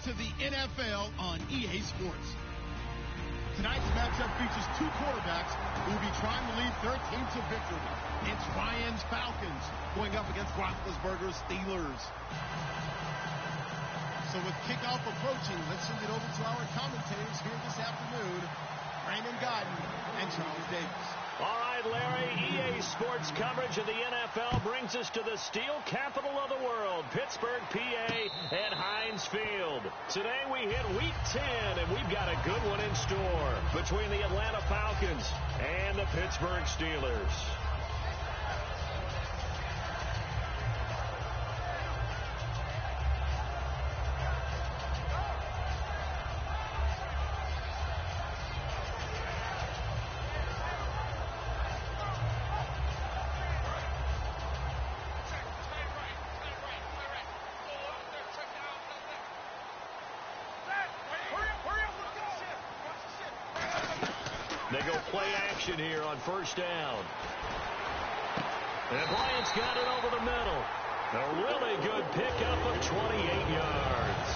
to the NFL on EA Sports. Tonight's matchup features two quarterbacks who will be trying to lead their team to victory. It's Ryan's Falcons going up against Roethlisberger's Steelers. So with kickoff approaching, let's send it over to our commentators here this afternoon, Brandon Godden and Charles Davis. All right, Larry, EA Sports coverage of the NFL brings us to the steel capital of the world, Pittsburgh, PA, at Heinz Field. Today we hit Week 10, and we've got a good one in store between the Atlanta Falcons and the Pittsburgh Steelers. They go play action here on first down. And Bryant's got it over the middle. A really good pickup of 28 yards.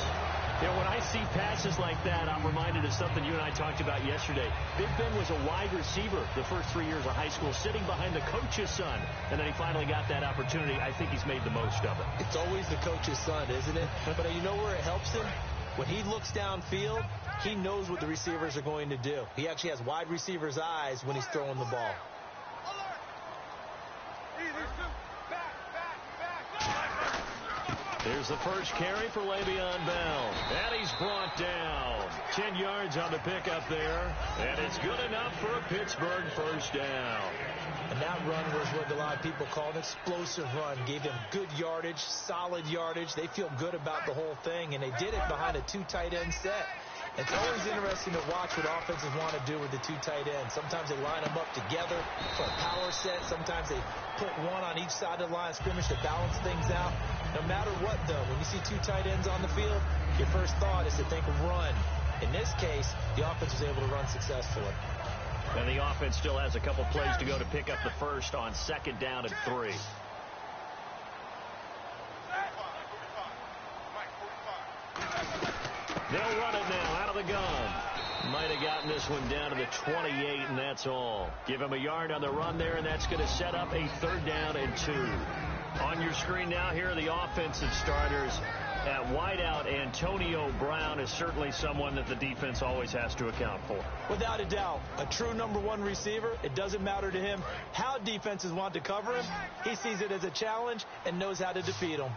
Yeah, when I see passes like that, I'm reminded of something you and I talked about yesterday. Big Ben was a wide receiver the first 3 years of high school, sitting behind the coach's son. And then he finally got that opportunity. I think he's made the most of it. It's always the coach's son, isn't it? But you know where it helps him? When he looks downfield, he knows what the receivers are going to do. He actually has wide receivers' eyes when he's throwing the ball. Here's the first carry for Le'Veon Bell. And he's brought down. 10 yards on the pickup there. And it's good enough for a Pittsburgh first down. And that run was what a lot of people call an explosive run. Gave them good yardage, solid yardage. They feel good about the whole thing, and they did it behind a two tight end set. It's always interesting to watch what offenses want to do with the two tight ends. Sometimes they line them up together for a power set. Sometimes they put one on each side of the line of scrimmage to balance things out. No matter what, though, when you see two tight ends on the field, your first thought is to think of run. In this case, the offense was able to run successfully. And the offense still has a couple plays to go to pick up the first on second down and 3. They'll run it now out of the gun. Might have gotten this one down to the 28, and that's all. Give him a yard on the run there, and that's going to set up a third down and 2. On your screen now, here are the offensive starters. At wideout, Antonio Brown is certainly someone that the defense always has to account for. Without a doubt, a true number one receiver. It doesn't matter to him how defenses want to cover him. He sees it as a challenge and knows how to defeat them.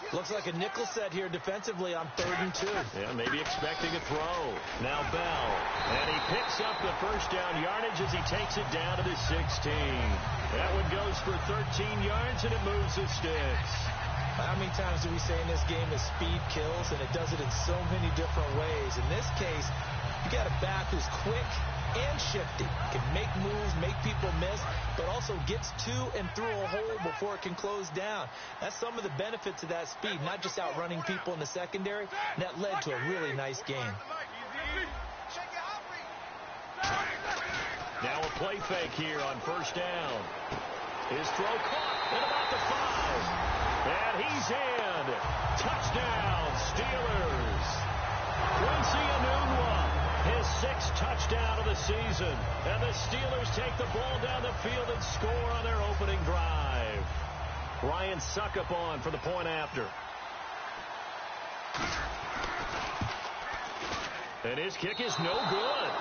Looks like a nickel set here defensively on 3rd and 2. Yeah, maybe expecting a throw. Now Bell. And he picks up the first down yardage as he takes it down to the 16. That one goes for 13 yards, and it moves the sticks. How many times do we say in this game that speed kills, and it does it in so many different ways? In this case, you got a back who's quick and shifty, can make moves, make people miss, but also gets to and through a hole before it can close down. That's some of the benefits of that speed, not just outrunning people in the secondary. And that led to a really nice game. Now a play fake here on first down. His throw caught at about the 5. And he's in. Touchdown, Steelers. Quincy Enunwa. His 6th touchdown of the season. And the Steelers take the ball down the field and score on their opening drive. Ryan Suckup on for the point after. And his kick is no good.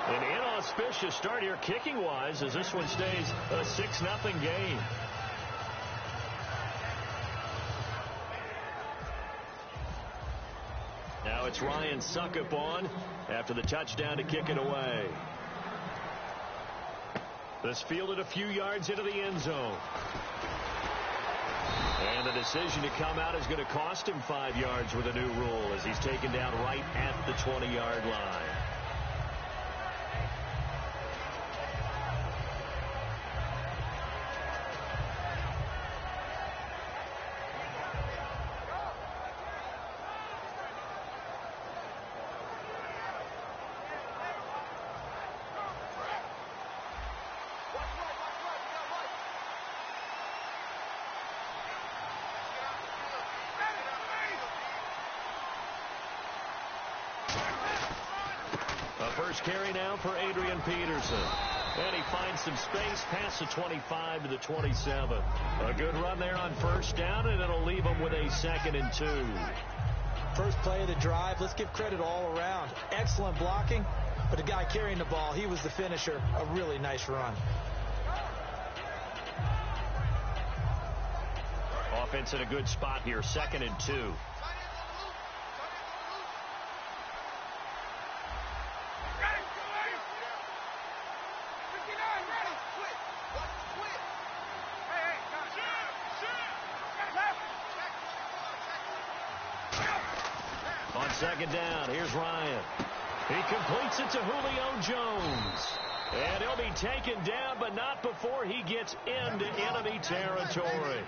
An inauspicious start here kicking-wise as this one stays a 6-0 game. Now it's Ryan Suckup on after the touchdown to kick it away. This fielded a few yards into the end zone. And the decision to come out is going to cost him 5 yards with a new rule as he's taken down right at the 20-yard line. first carry now for Adrian Peterson. And he finds some space past the 25 to the 27. A good run there on first down, and it'll leave him with a 2nd and 2. First play of the drive, let's give credit all around. Excellent blocking, but the guy carrying the ball, he was the finisher. A really nice run. Offense in a good spot here, 2nd and 2. On 2nd down, here's Ryan. He completes it to Julio Jones. And he'll be taken down, but not before he gets into enemy territory.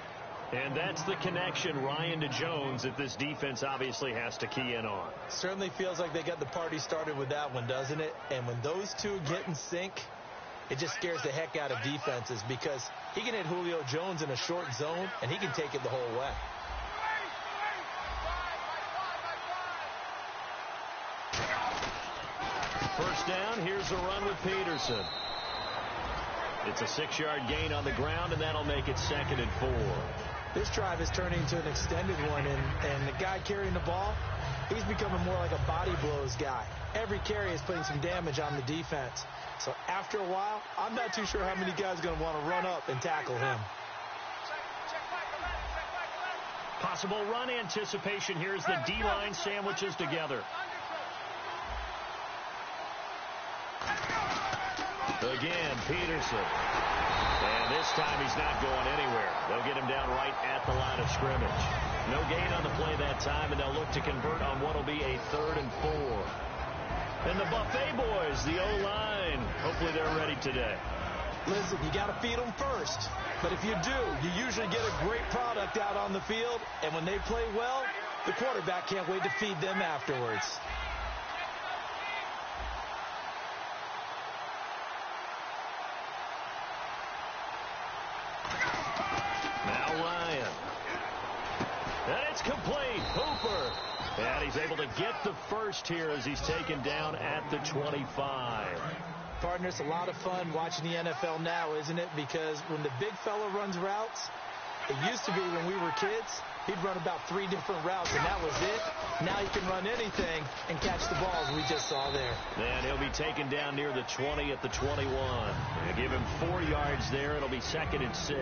And that's the connection, Ryan to Jones, that this defense obviously has to key in on. Certainly feels like they got the party started with that one, doesn't it? And when those two get in sync, it just scares the heck out of defenses because he can hit Julio Jones in a short zone, and he can take it the whole way. First down, here's a run with Peterson. It's a 6-yard gain on the ground, and that'll make it 2nd and 4. This drive is turning into an extended one, and the guy carrying the ball, he's becoming more like a body blows guy. Every carry is putting some damage on the defense. So after a while, I'm not too sure how many guys are going to want to run up and tackle him. Possible run anticipation here as the D-line sandwiches together. Again, Peterson. And this time he's not going anywhere. They'll get him down right at the line of scrimmage. No gain on the play that time, and they'll look to convert on what will be a 3rd and 4. And the Buffet boys, the O-line, hopefully they're ready today. Listen, you got to feed them first. But if you do, you usually get a great product out on the field. And when they play well, the quarterback can't wait to feed them afterwards. Now Ryan. And it's complete. Hooper. And he's able to get the first here as he's taken down at the 25. Partner, it's a lot of fun watching the NFL now, isn't it? Because when the big fella runs routes, it used to be when we were kids, he'd run about 3 different routes, and that was it. Now he can run anything and catch the balls we just saw there. And he'll be taken down near the 20 at the 21. They'll give him 4 yards there. It'll be 2nd and 6.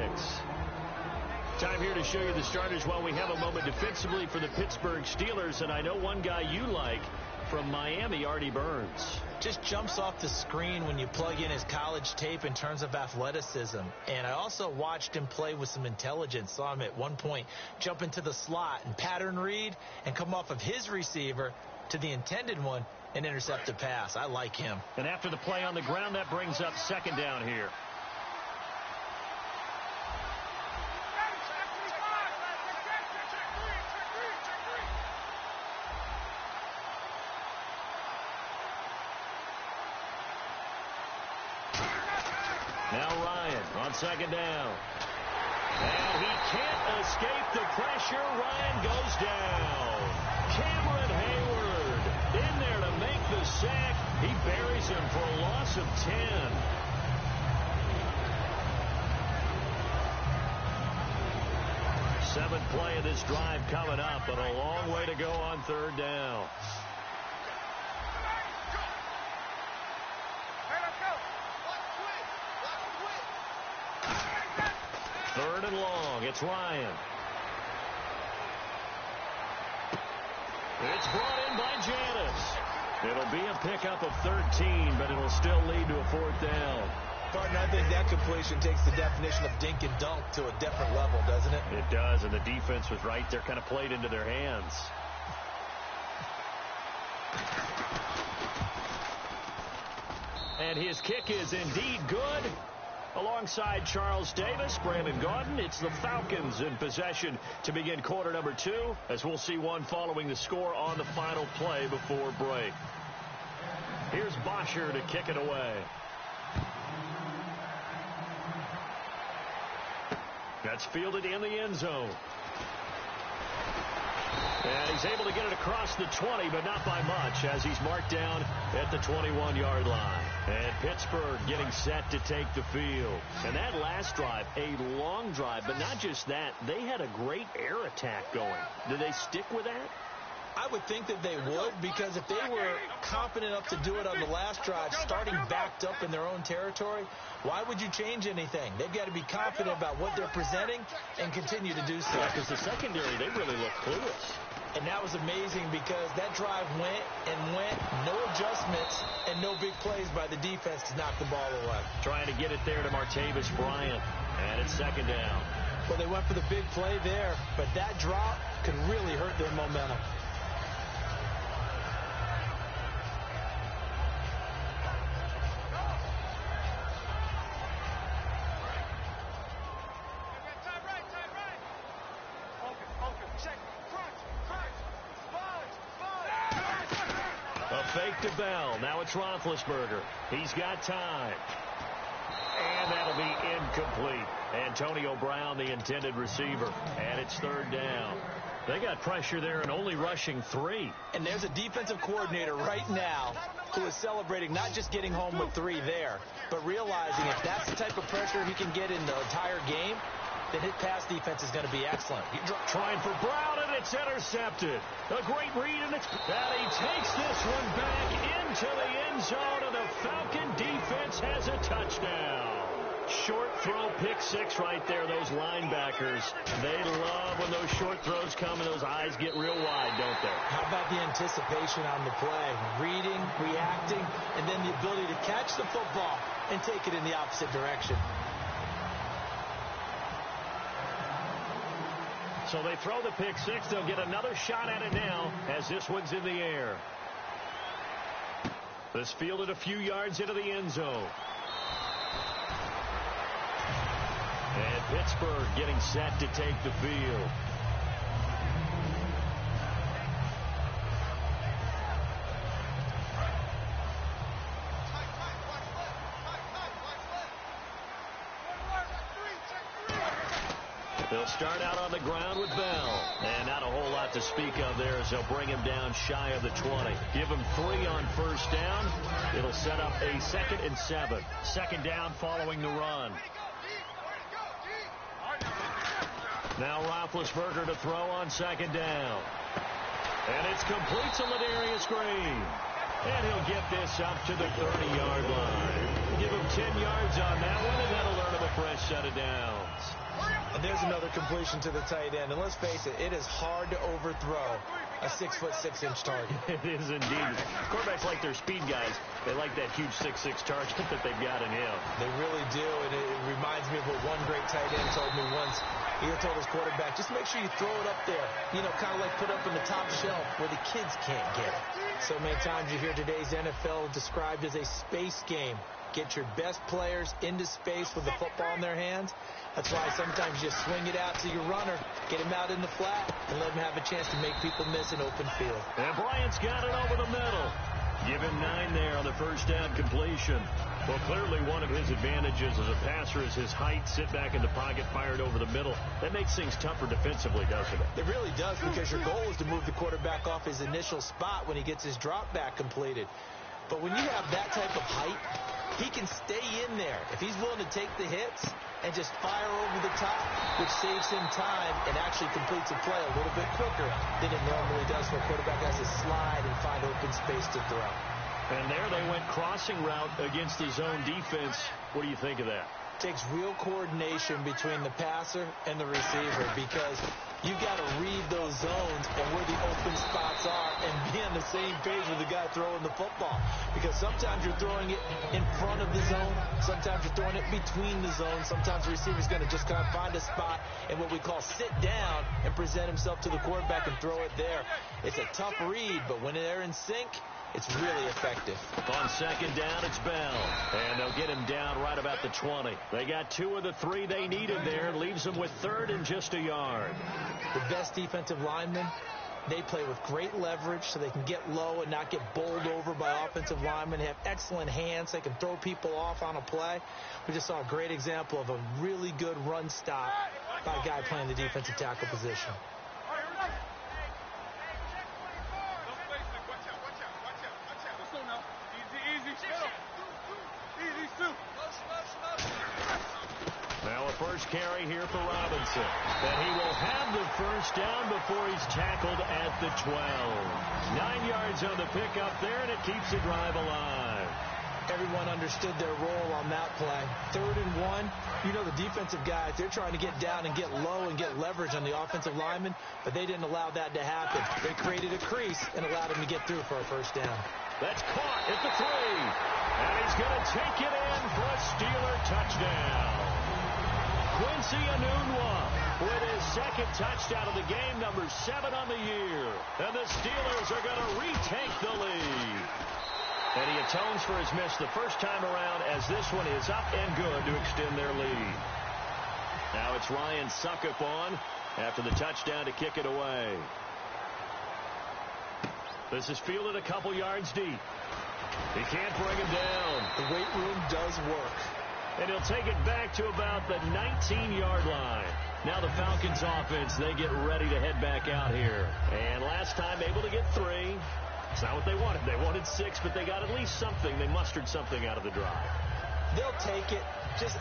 Time here to show you the starters while we have a moment defensively for the Pittsburgh Steelers. And I know one guy you like from Miami, Artie Burns. Just jumps off the screen when you plug in his college tape in terms of athleticism. And I also watched him play with some intelligence. Saw him at one point jump into the slot and pattern read and come off of his receiver to the intended one and intercept a pass. I like him. And after the play on the ground, that brings up 2nd down here. Now Ryan on 2nd down. And he can't escape the pressure. Ryan goes down. Cameron Hayward in there to make the sack. He buries him for a loss of 10. Seventh play of this drive coming up, but a long way to go on 3rd down. Third and long. It's Ryan. It's brought in by Janis. It'll be a pickup of 13, but it'll still lead to a 4th down. Partner, I think that completion takes the definition of dink and dunk to a different level, doesn't it? It does, and the defense was right there, kind of played into their hands. And his kick is indeed good. Alongside Charles Davis, Brandon Gaudin, it's the Falcons in possession to begin quarter number 2, as we'll see one following the score on the final play before break. Here's Bosher to kick it away. That's fielded in the end zone. And he's able to get it across the 20, but not by much, as he's marked down at the 21-yard line. And Pittsburgh getting set to take the field. And that last drive, a long drive, but not just that. They had a great air attack going. Did they stick with that? I would think that they would, because if they were confident enough to do it on the last drive, starting backed up in their own territory, why would you change anything? They've got to be confident about what they're presenting and continue to do so. Because the secondary, they really look clueless. And that was amazing, because that drive went and went, no adjustments, and no big plays by the defense to knock the ball away. Trying to get it there to Martavis Bryant, and it's second down. Well, they went for the big play there, but that drop could really hurt their momentum. Fake to Bell. Now it's Roethlisberger. He's got time. And that'll be incomplete. Antonio Brown, the intended receiver. And it's third down. They got pressure there and only rushing 3. And there's a defensive coordinator right now who is celebrating not just getting home with 3 there, but realizing if that's the type of pressure he can get in the entire game, then his pass defense is going to be excellent. Trying for Brown, and it's intercepted. A great read, and he takes this one back into the end zone, and the Falcon defense has a touchdown. Short throw, pick 6 right there, those linebackers. They love when those short throws come and those eyes get real wide, don't they? How about the anticipation on the play? Reading, reacting, and then the ability to catch the football and take it in the opposite direction. So they throw the pick 6. They'll get another shot at it now as this one's in the air. This fielded a few yards into the end zone. And Pittsburgh getting set to take the field. They'll start out on the ground with Bell. And not a whole lot to speak of there as they'll bring him down shy of the 20. Give him 3 on first down. It'll set up a 2nd and 7. Second down following the run. Now Roethlisberger to throw on second down. And it's complete to Ladarius Green. And he'll get this up to the 30-yard line. Give him 10 yards on that one, and that'll earn him a fresh set of downs. And there's another completion to the tight end. And let's face it, it is hard to overthrow a 6'6" target. It is indeed. Quarterbacks like their speed guys. They like that huge 6'6" target that they've got in him. They really do. And it reminds me of what one great tight end told me once. He told his quarterback, just make sure you throw it up there. You know, kind of like put up on the top shelf where the kids can't get it. So many times you hear today's NFL described as a space game. Get your best players into space with the football in their hands. That's why sometimes you swing it out to your runner, get him out in the flat, and let him have a chance to make people miss an open field. And Bryant's got it over the middle. Give him 9 there on the first down completion. Well, clearly one of his advantages as a passer is his height. Sit back in the pocket, fired over the middle. That makes things tougher defensively, doesn't it? It really does, because your goal is to move the quarterback off his initial spot when he gets his drop back completed. But when you have that type of height, he can stay in there. If he's willing to take the hits and just fire over the top, which saves him time and actually completes a play a little bit quicker than it normally does when a quarterback has to slide and find open space to throw. And there they went crossing route against the zone defense. What do you think of that? Takes real coordination between the passer and the receiver, because you've got to read those zones and where the open spots are and be on the same page with the guy throwing the football. Because sometimes you're throwing it in front of the zone. Sometimes you're throwing it between the zones. Sometimes the receiver's going to just kind of find a spot and what we call sit down and present himself to the quarterback and throw it there. It's a tough read, but when they're in sync, it's really effective. On second down, it's Bell. And they'll get him down right about the 20. They got 2 of the 3 they needed there. Leaves them with 3rd and just a yard. The best defensive linemen, they play with great leverage so they can get low and not get bowled over by offensive linemen. They have excellent hands. They can throw people off on a play. We just saw a great example of a really good run stop by a guy playing the defensive tackle position. first carry here for Robinson. And he will have the first down before he's tackled at the 12. 9 yards on the pickup there, and it keeps the drive alive. Everyone understood their role on that play. 3rd and 1. You know the defensive guys, they're trying to get down and get low and get leverage on the offensive lineman, but they didn't allow that to happen. They created a crease and allowed him to get through for a first down. That's caught at the 3. And he's going to take it in for a Steeler touchdown. Quincy Enunwa with his 2nd touchdown of the game, number 7 on the year. And the Steelers are going to retake the lead. And he atones for his miss the first time around as this one is up and good to extend their lead. Now it's Ryan Suckup on after the touchdown to kick it away. This is fielded a couple yards deep. He can't bring him down. The weight room does work. And he'll take it back to about the 19-yard line. Now the Falcons offense, they get ready to head back out here. And last time able to get 3. It's not what they wanted. They wanted 6, but they got at least something. They mustered something out of the drive. They'll take it.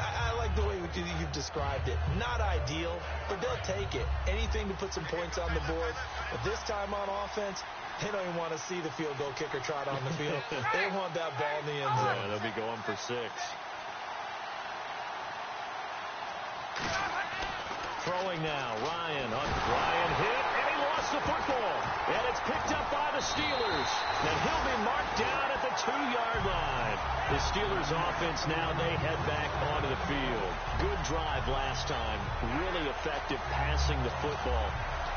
I like the way you've described it. Not ideal, but they'll take it. Anything to put some points on the board. But this time on offense, they don't even want to see the field goal kicker trot on the field. They want that ball in the end zone. Yeah, they'll be going for 6. Throwing now. Ryan hit, and he lost the football. And it's picked up by the Steelers. And he'll be marked down at the 2-yard line. The Steelers offense now, they head back onto the field. Good drive last time. Really effective passing the football.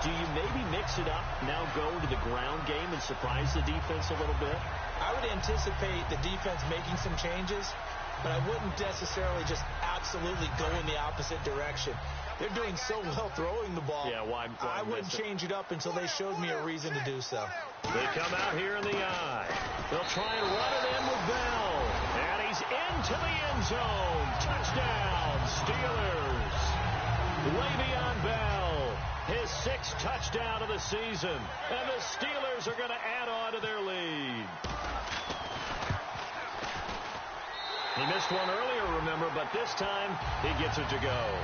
Do you maybe mix it up, now go to the ground game and surprise the defense a little bit? I would anticipate the defense making some changes, but I wouldn't necessarily just absolutely go in the opposite direction. They're doing so well throwing the ball. Yeah, why I wouldn't change it up until they showed me a reason to do so. They come out here in the eye. They'll try and run it in with Bell. And he's into the end zone. Touchdown, Steelers. Le'Veon Bell, his 6th touchdown of the season. And the Steelers are going to add on to their lead. He missed one earlier, remember, but this time he gets it to go.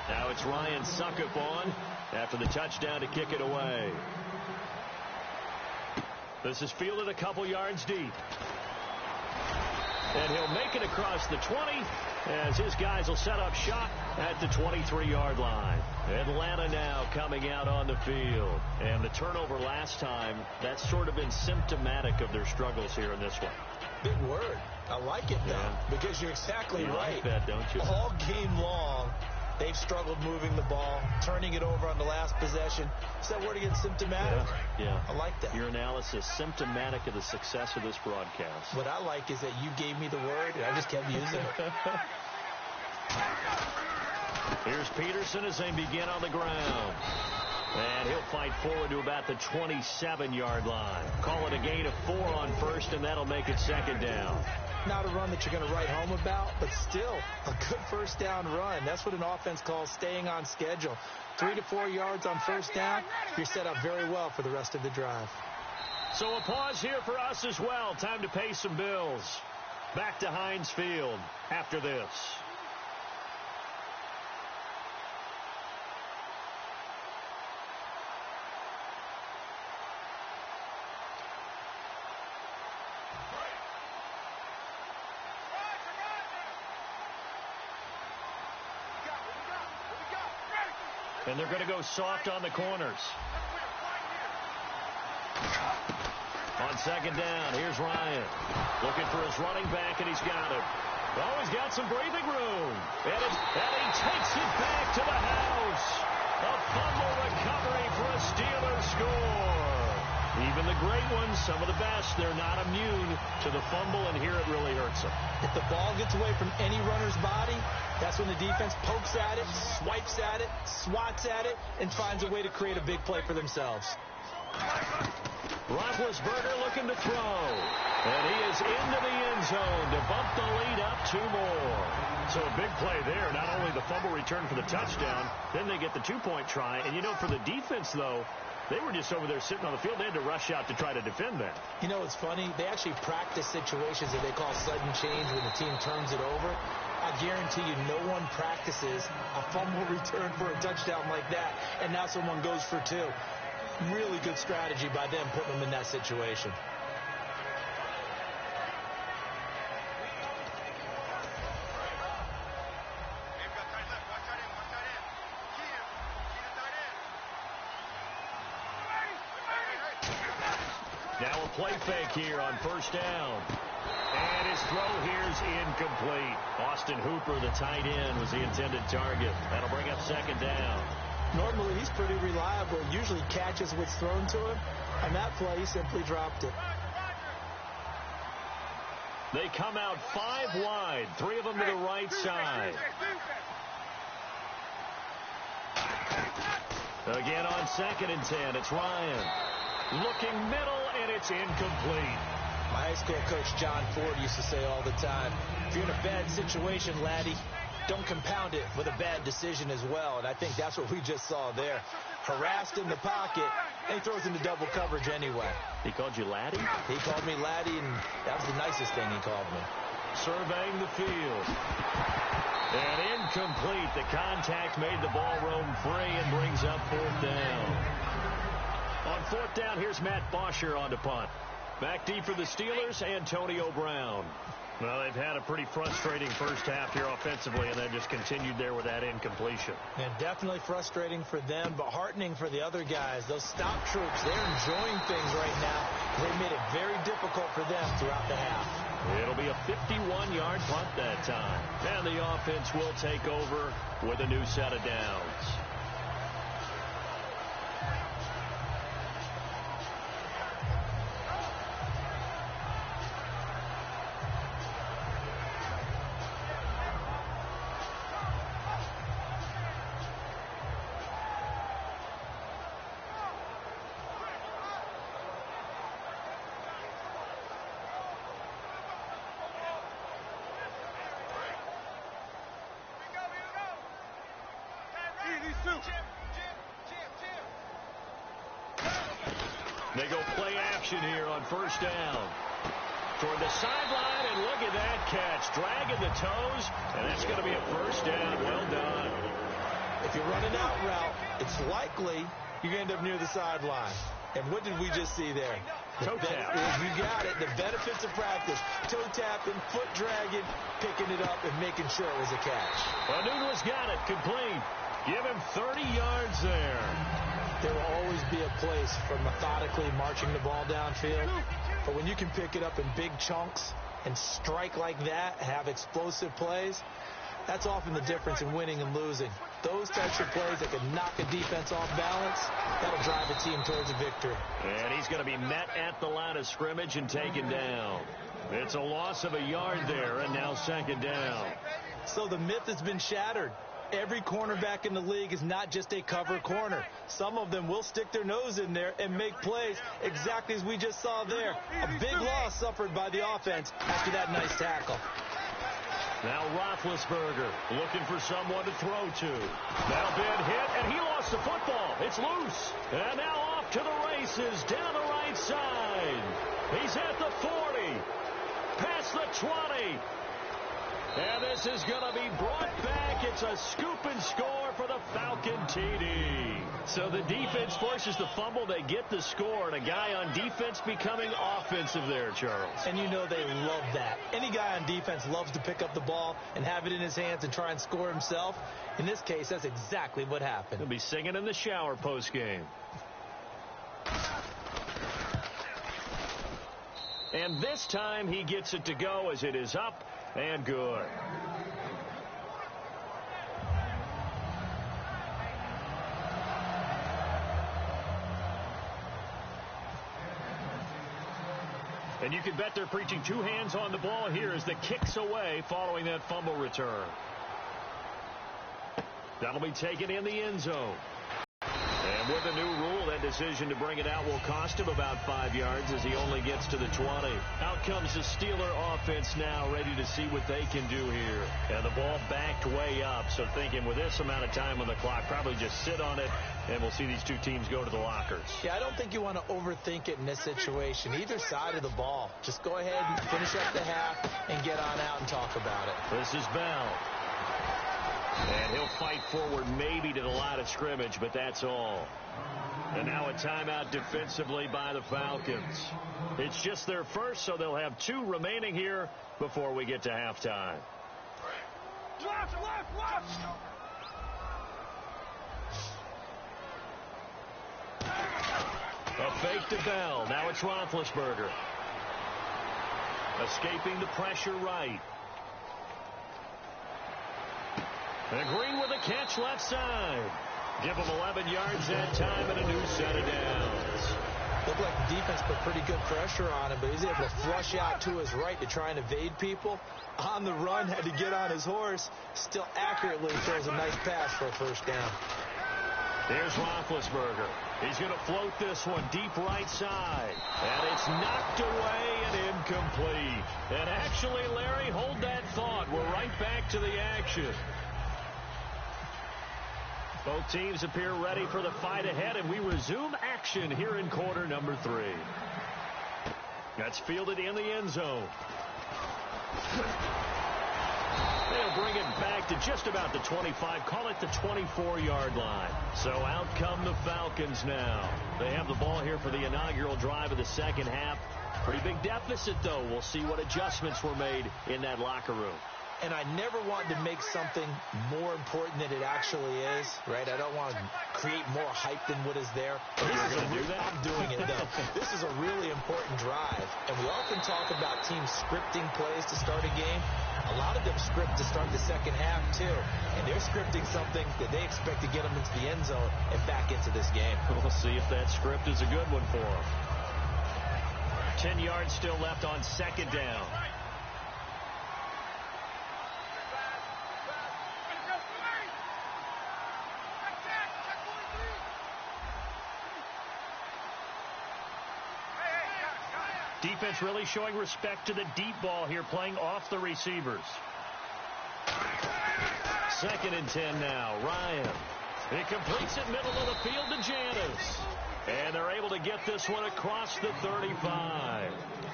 Now it's Ryan Suckup on after the touchdown to kick it away. This is fielded a couple yards deep. And he'll make it across the 20 as his guys will set up shop at the 23-yard line. Atlanta now coming out on the field. And the turnover last time, that's sort of been symptomatic of their struggles here in this one. Big word. I like it, though, because you're exactly right. You like that, don't you? All game long, they've struggled moving the ball, turning it over on the last possession. Is that word again, symptomatic? Yeah. I like that. Your analysis, symptomatic of the success of this broadcast. What I like is that you gave me the word, and I just kept using it. Here's Peterson as they begin on the ground. And he'll fight forward to about the 27-yard line. Call it a gain of 4 on first, and that'll make it 2nd down. Not a run that you're going to write home about, but still a good first down run. That's what an offense calls staying on schedule. 3 to 4 yards on first down, you're set up very well for the rest of the drive. So a pause here for us as well. Time to pay some bills. Back to Heinz Field after this. And they're going to go soft on the corners. On 2nd down, here's Ryan. Looking for his running back, and he's got him. Oh, he's got some breathing room. And he takes it back to the house. A fumble recovery for a Steelers score. Even the great ones, some of the best, they're not immune to the fumble, and here it really hurts them. If the ball gets away from any runner's body, that's when the defense pokes at it, swipes at it, swats at it, and finds a way to create a big play for themselves. Roethlisberger looking to throw. And he is into the end zone to bump the lead up 2 more. So a big play there. Not only the fumble return for the touchdown, then they get the 2-point try. And, you know, for the defense, though, They were just over there sitting on the field. They had to rush out to try to defend that. You know, it's funny. They actually practice situations that they call sudden change when the team turns it over. I guarantee you no one practices a fumble return for a touchdown like that, and now someone goes for two. Really good strategy by them putting them in that situation. Now a play fake here on first down. And his throw here's incomplete. Austin Hooper, the tight end, was the intended target. That'll bring up second down. Normally, he's pretty reliable. Usually catches what's thrown to him. On that play, he simply dropped it. They come out 5 wide. 3 of them to the right side. Again on 2nd and 10. It's Ryan. Looking middle, and it's incomplete. My high school coach, John Ford, used to say all the time, if you're in a bad situation, laddie, don't compound it with a bad decision as well. And I think that's what we just saw there. Harassed in the pocket, and he throws into double coverage anyway. He called you laddie? He called me laddie, and that was the nicest thing he called me. Surveying the field. And incomplete. The contact made the ball roam free and brings up 4th down. On 4th down, here's Matt Bosher on to punt. Back deep for the Steelers, Antonio Brown. Well, they've had a pretty frustrating first half here offensively, and then just continued there with that incompletion. And definitely frustrating for them, but heartening for the other guys. Those stop troops, they're enjoying things right now. They made it very difficult for them throughout the half. It'll be a 51-yard punt that time. And the offense will take over with a new set of downs. They go play action here on first down. Toward the sideline, and look at that catch. Dragging the toes, and that's going to be a first down. Well done. If you're running out route, it's likely you're going to end up near the sideline. And what did we just see there? Toe tap. You got it. The benefits of practice. Toe tapping, foot dragging, picking it up, and making sure it was a catch. Anunua's got it. Complete. Give him 30 yards there. There will always be a place for methodically marching the ball downfield. But when you can pick it up in big chunks and strike like that, have explosive plays, that's often the difference in winning and losing. Those types of plays that can knock a defense off balance, that'll drive a team towards a victory. And he's going to be met at the line of scrimmage and taken down. It's a loss of a yard there, and now second down. So the myth has been shattered. Every cornerback in the league is not just a cover corner. Some of them will stick their nose in there and make plays exactly as we just saw there. A big loss suffered by the offense after that nice tackle. Now Roethlisberger looking for someone to throw to. Now been hit, and he lost the football. It's loose. And now off to the races down the right side. He's at the 40. Past the 20. And this is going to be brought back. It's a scoop and score for the Falcon TD. So the defense forces the fumble. They get the score, and a guy on defense becoming offensive there, Charles. And you know they love that. Any guy on defense loves to pick up the ball and have it in his hands and try and score himself. In this case, that's exactly what happened. He'll be singing in the shower postgame. And this time he gets it to go as it is up and good. And you can bet they're preaching two hands on the ball here as the kicks away following that fumble return. That'll be taken in the end zone. And With the new rule, that decision to bring it out will cost him about 5 yards as he only gets to the 20. Out comes the Steeler offense now, ready to see what they can do here. And the ball backed way up, so thinking with this amount of time on the clock, probably just sit on it, and we'll see these two teams go to the lockers. Yeah, I don't think you want to overthink it in this situation. Either side of the ball. Just go ahead and finish up the half and get on out and talk about it. This is Bell. And he'll fight forward maybe to the line of scrimmage, but that's all. And now a timeout defensively by the Falcons. It's just their first, so they'll have 2 remaining here before we get to halftime. Left. A fake to Bell. Now it's Roethlisberger. Escaping the pressure right. And Green with a catch left side. Give him 11 yards that time and a new set of downs. Looked like the defense put pretty good pressure on him, but he's able to flush out to his right to try and evade people. On the run, had to get on his horse. Still accurately throws a nice pass for a first down. Here's Roethlisberger. He's going to float this one deep right side. And it's knocked away and incomplete. And actually, Larry, hold that thought. We're right back to the action. Both teams appear ready for the fight ahead, and we resume action here in quarter number 3. That's fielded in the end zone. They'll bring it back to just about the 25, call it the 24-yard line. So out come the Falcons now. They have the ball here for the inaugural drive of the second half. Pretty big deficit, though. We'll see what adjustments were made in that locker room. And I never want to make something more important than it actually is, right? I don't want to create more hype than what is there. I'm doing it, though. This is a really important drive. And we often talk about teams scripting plays to start a game. A lot of them script to start the second half, too. And they're scripting something that they expect to get them into the end zone and back into this game. We'll see if that script is a good one for them. 10 yards still left on second down. Defense really showing respect to the deep ball here, playing off the receivers. 2nd and 10 now. Ryan. He completes it middle of the field to Janis. And they're able to get this one across the 35.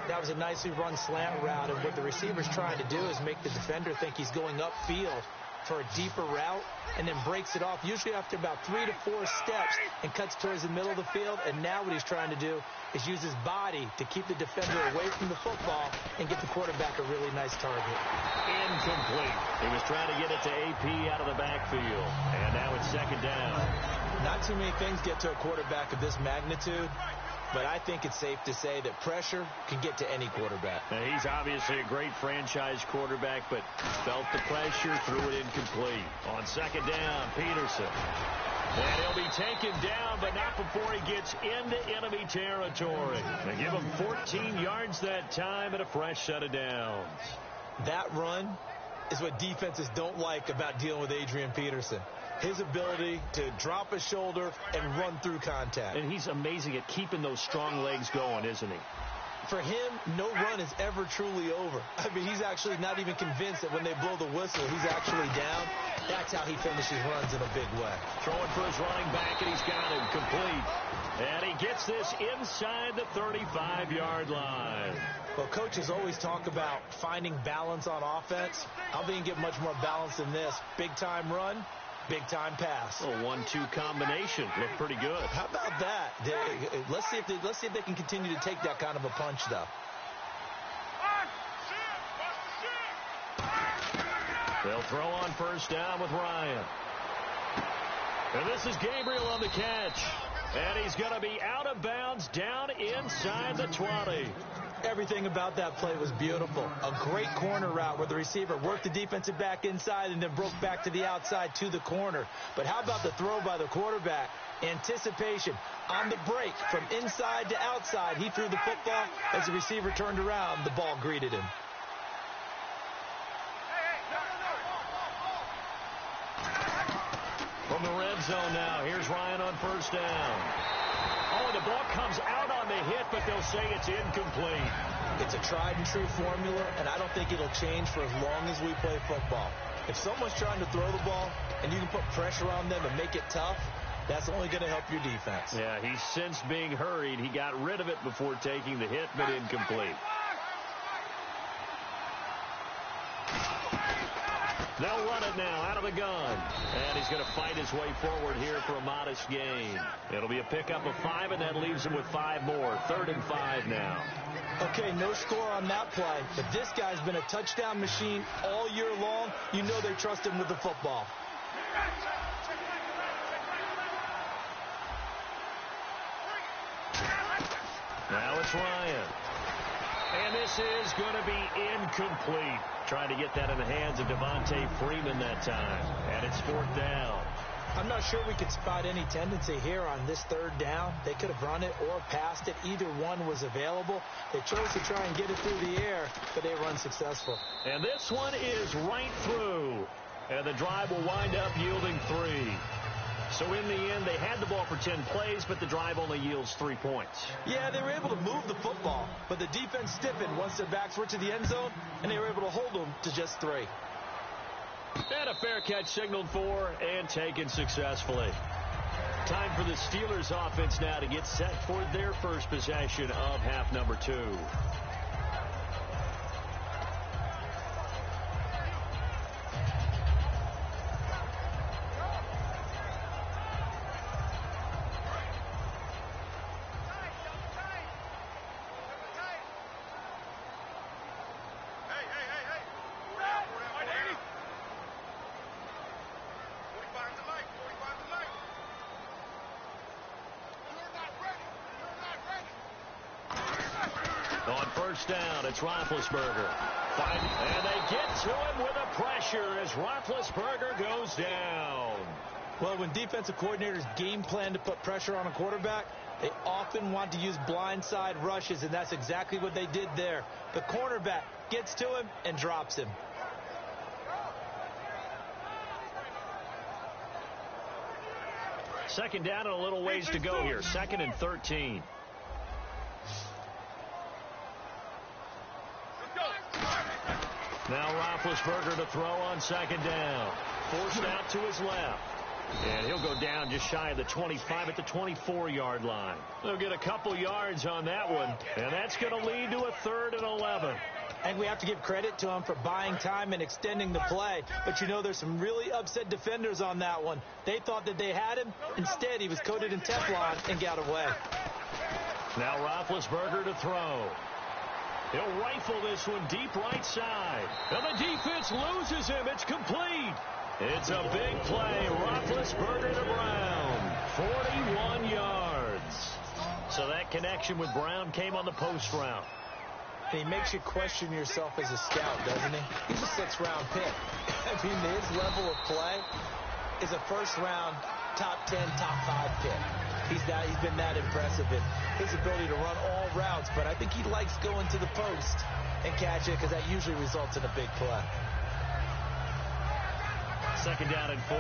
That was a nicely run slant route, and what the receiver's trying to do is make the defender think he's going upfield for a deeper route, and then breaks it off, usually after about 3 to 4 steps, and cuts towards the middle of the field. And now what he's trying to do is use his body to keep the defender away from the football and get the quarterback a really nice target. Incomplete. He was trying to get it to AP out of the backfield. And now it's 2nd down. Not too many things get to a quarterback of this magnitude, but I think it's safe to say that pressure can get to any quarterback. Now, he's obviously a great franchise quarterback, but felt the pressure, threw it incomplete. On 2nd down, Peterson. And he'll be taken down, but not before he gets into enemy territory. They give him 14 yards that time and a fresh set of downs. That run is what defenses don't like about dealing with Adrian Peterson. His ability to drop a shoulder and run through contact. And he's amazing at keeping those strong legs going, isn't he? For him, no run is ever truly over. I mean, he's actually not even convinced that when they blow the whistle, he's actually down. That's how he finishes runs in a big way. Throwing for his running back, and he's got him complete. And he gets this inside the 35-yard line. Well, coaches always talk about finding balance on offense. I don't think you can get much more balance than this. Big-time run, big-time pass. A 1-2 combination. Looked pretty good. How about that? Let's see if they can continue to take that kind of a punch, though. They'll throw on 1st down with Ryan. And this is Gabriel on the catch. And he's going to be out of bounds down inside the 20. Everything about that play was beautiful. A great corner route where the receiver worked the defensive back inside and then broke back to the outside to the corner. But how about the throw by the quarterback? Anticipation on the break from inside to outside. He threw the football. As the receiver turned around, the ball greeted him. From the red zone now. Here's Ryan on first down. Oh, the ball comes out on the hit, but they'll say it's incomplete. It's a tried-and-true formula, and I don't think it'll change for as long as we play football. If someone's trying to throw the ball and you can put pressure on them and make it tough, that's only going to help your defense. Yeah, he's since being hurried. He got rid of it before taking the hit, but incomplete. They'll run it now out of the gun. And he's going to fight his way forward here for a modest gain. It'll be a pickup of 5, and that leaves him with 5 more. 3rd and 5 now. Okay, no score on that play, but this guy's been a touchdown machine all year long. You know they trust him with the football. Now it's Ryan. And this is going to be incomplete. Trying to get that in the hands of Devontae Freeman that time. And it's 4th down. I'm not sure we could spot any tendency here on this 3rd down. They could have run it or passed it. Either one was available. They chose to try and get it through the air, but they were unsuccessful. And this one is right through. And the drive will wind up yielding 3. So in the end, they had the ball for 10 plays, but the drive only yields 3 points. Yeah, they were able to move the football, but the defense stiffened once their backs were to the end zone, and they were able to hold them to just 3. And a fair catch signaled for and taken successfully. Time for the Steelers offense now to get set for their first possession of half number 2. On first down, it's Roethlisberger. And they get to him with a pressure as Roethlisberger goes down. Well, when defensive coordinators game plan to put pressure on a quarterback, they often want to use blindside rushes, and that's exactly what they did there. The cornerback gets to him and drops him. Second down and a little ways to go here. 2nd and 13. Now Roethlisberger to throw on 2nd down. Forced out to his left. And he'll go down just shy of the 25 at the 24-yard line. They'll get a couple yards on that one. And that's going to lead to a 3rd and 11. And we have to give credit to him for buying time and extending the play. But you know, there's some really upset defenders on that one. They thought that they had him. Instead, he was coated in Teflon and got away. Now Roethlisberger to throw. He'll rifle this one deep right side. And the defense loses him. It's complete. It's a big play. Roethlisberger to Brown. 41 yards. So that connection with Brown came on the post route. And he makes you question yourself as a scout, doesn't he? He's a 6th-round pick. I mean, his level of play is a first-round, top 10, top 5 pick. He's been that impressive in his ability to run all routes, but I think he likes going to the post and catch it because that usually results in a big play. 2nd down and 4.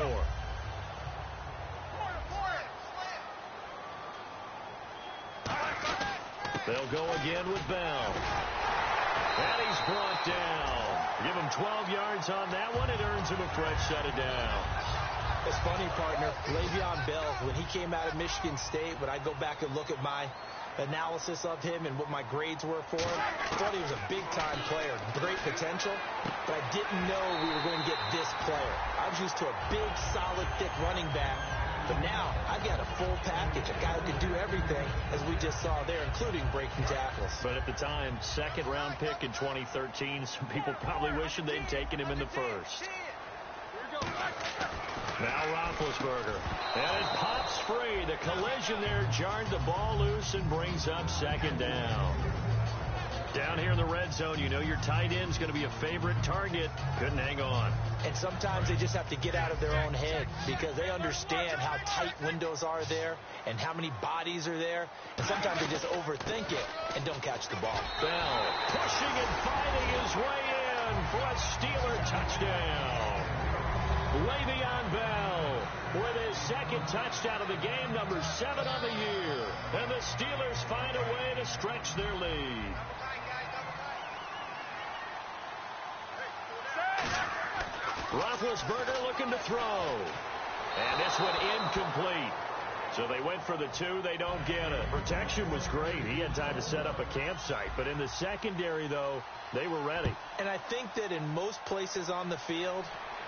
They'll go again with Bell. And he's brought down. Give him 12 yards on that one. It earns him a fresh set of downs. It's funny, partner. Le'Veon Bell, when he came out of Michigan State, when I go back and look at my analysis of him and what my grades were for him, I thought he was a big-time player, great potential, but I didn't know we were going to get this player. I was used to a big, solid, thick running back, but now I've got a full package, a guy who can do everything, as we just saw there, including breaking tackles. But at the time, 2nd-round pick in 2013, some people probably wishing they'd taken him in the 1st. Now Roethlisberger. And it pops free. The collision there jarred the ball loose and brings up 2nd down. Down here in the red zone, you know your tight end's going to be a favorite target. Couldn't hang on. And sometimes they just have to get out of their own head because they understand how tight windows are there and how many bodies are there. And sometimes they just overthink it and don't catch the ball. Bell pushing and fighting his way in for a Steeler touchdown. Le'Veon Bell with his the second touchdown of the game, number 7 on the year. And the Steelers find a way to stretch their lead. Roethlisberger looking to throw. And this one incomplete. So they went for the 2. They don't get it. Protection was great. He had time to set up a campsite. But in the secondary, though, they were ready. And I think that in most places on the field,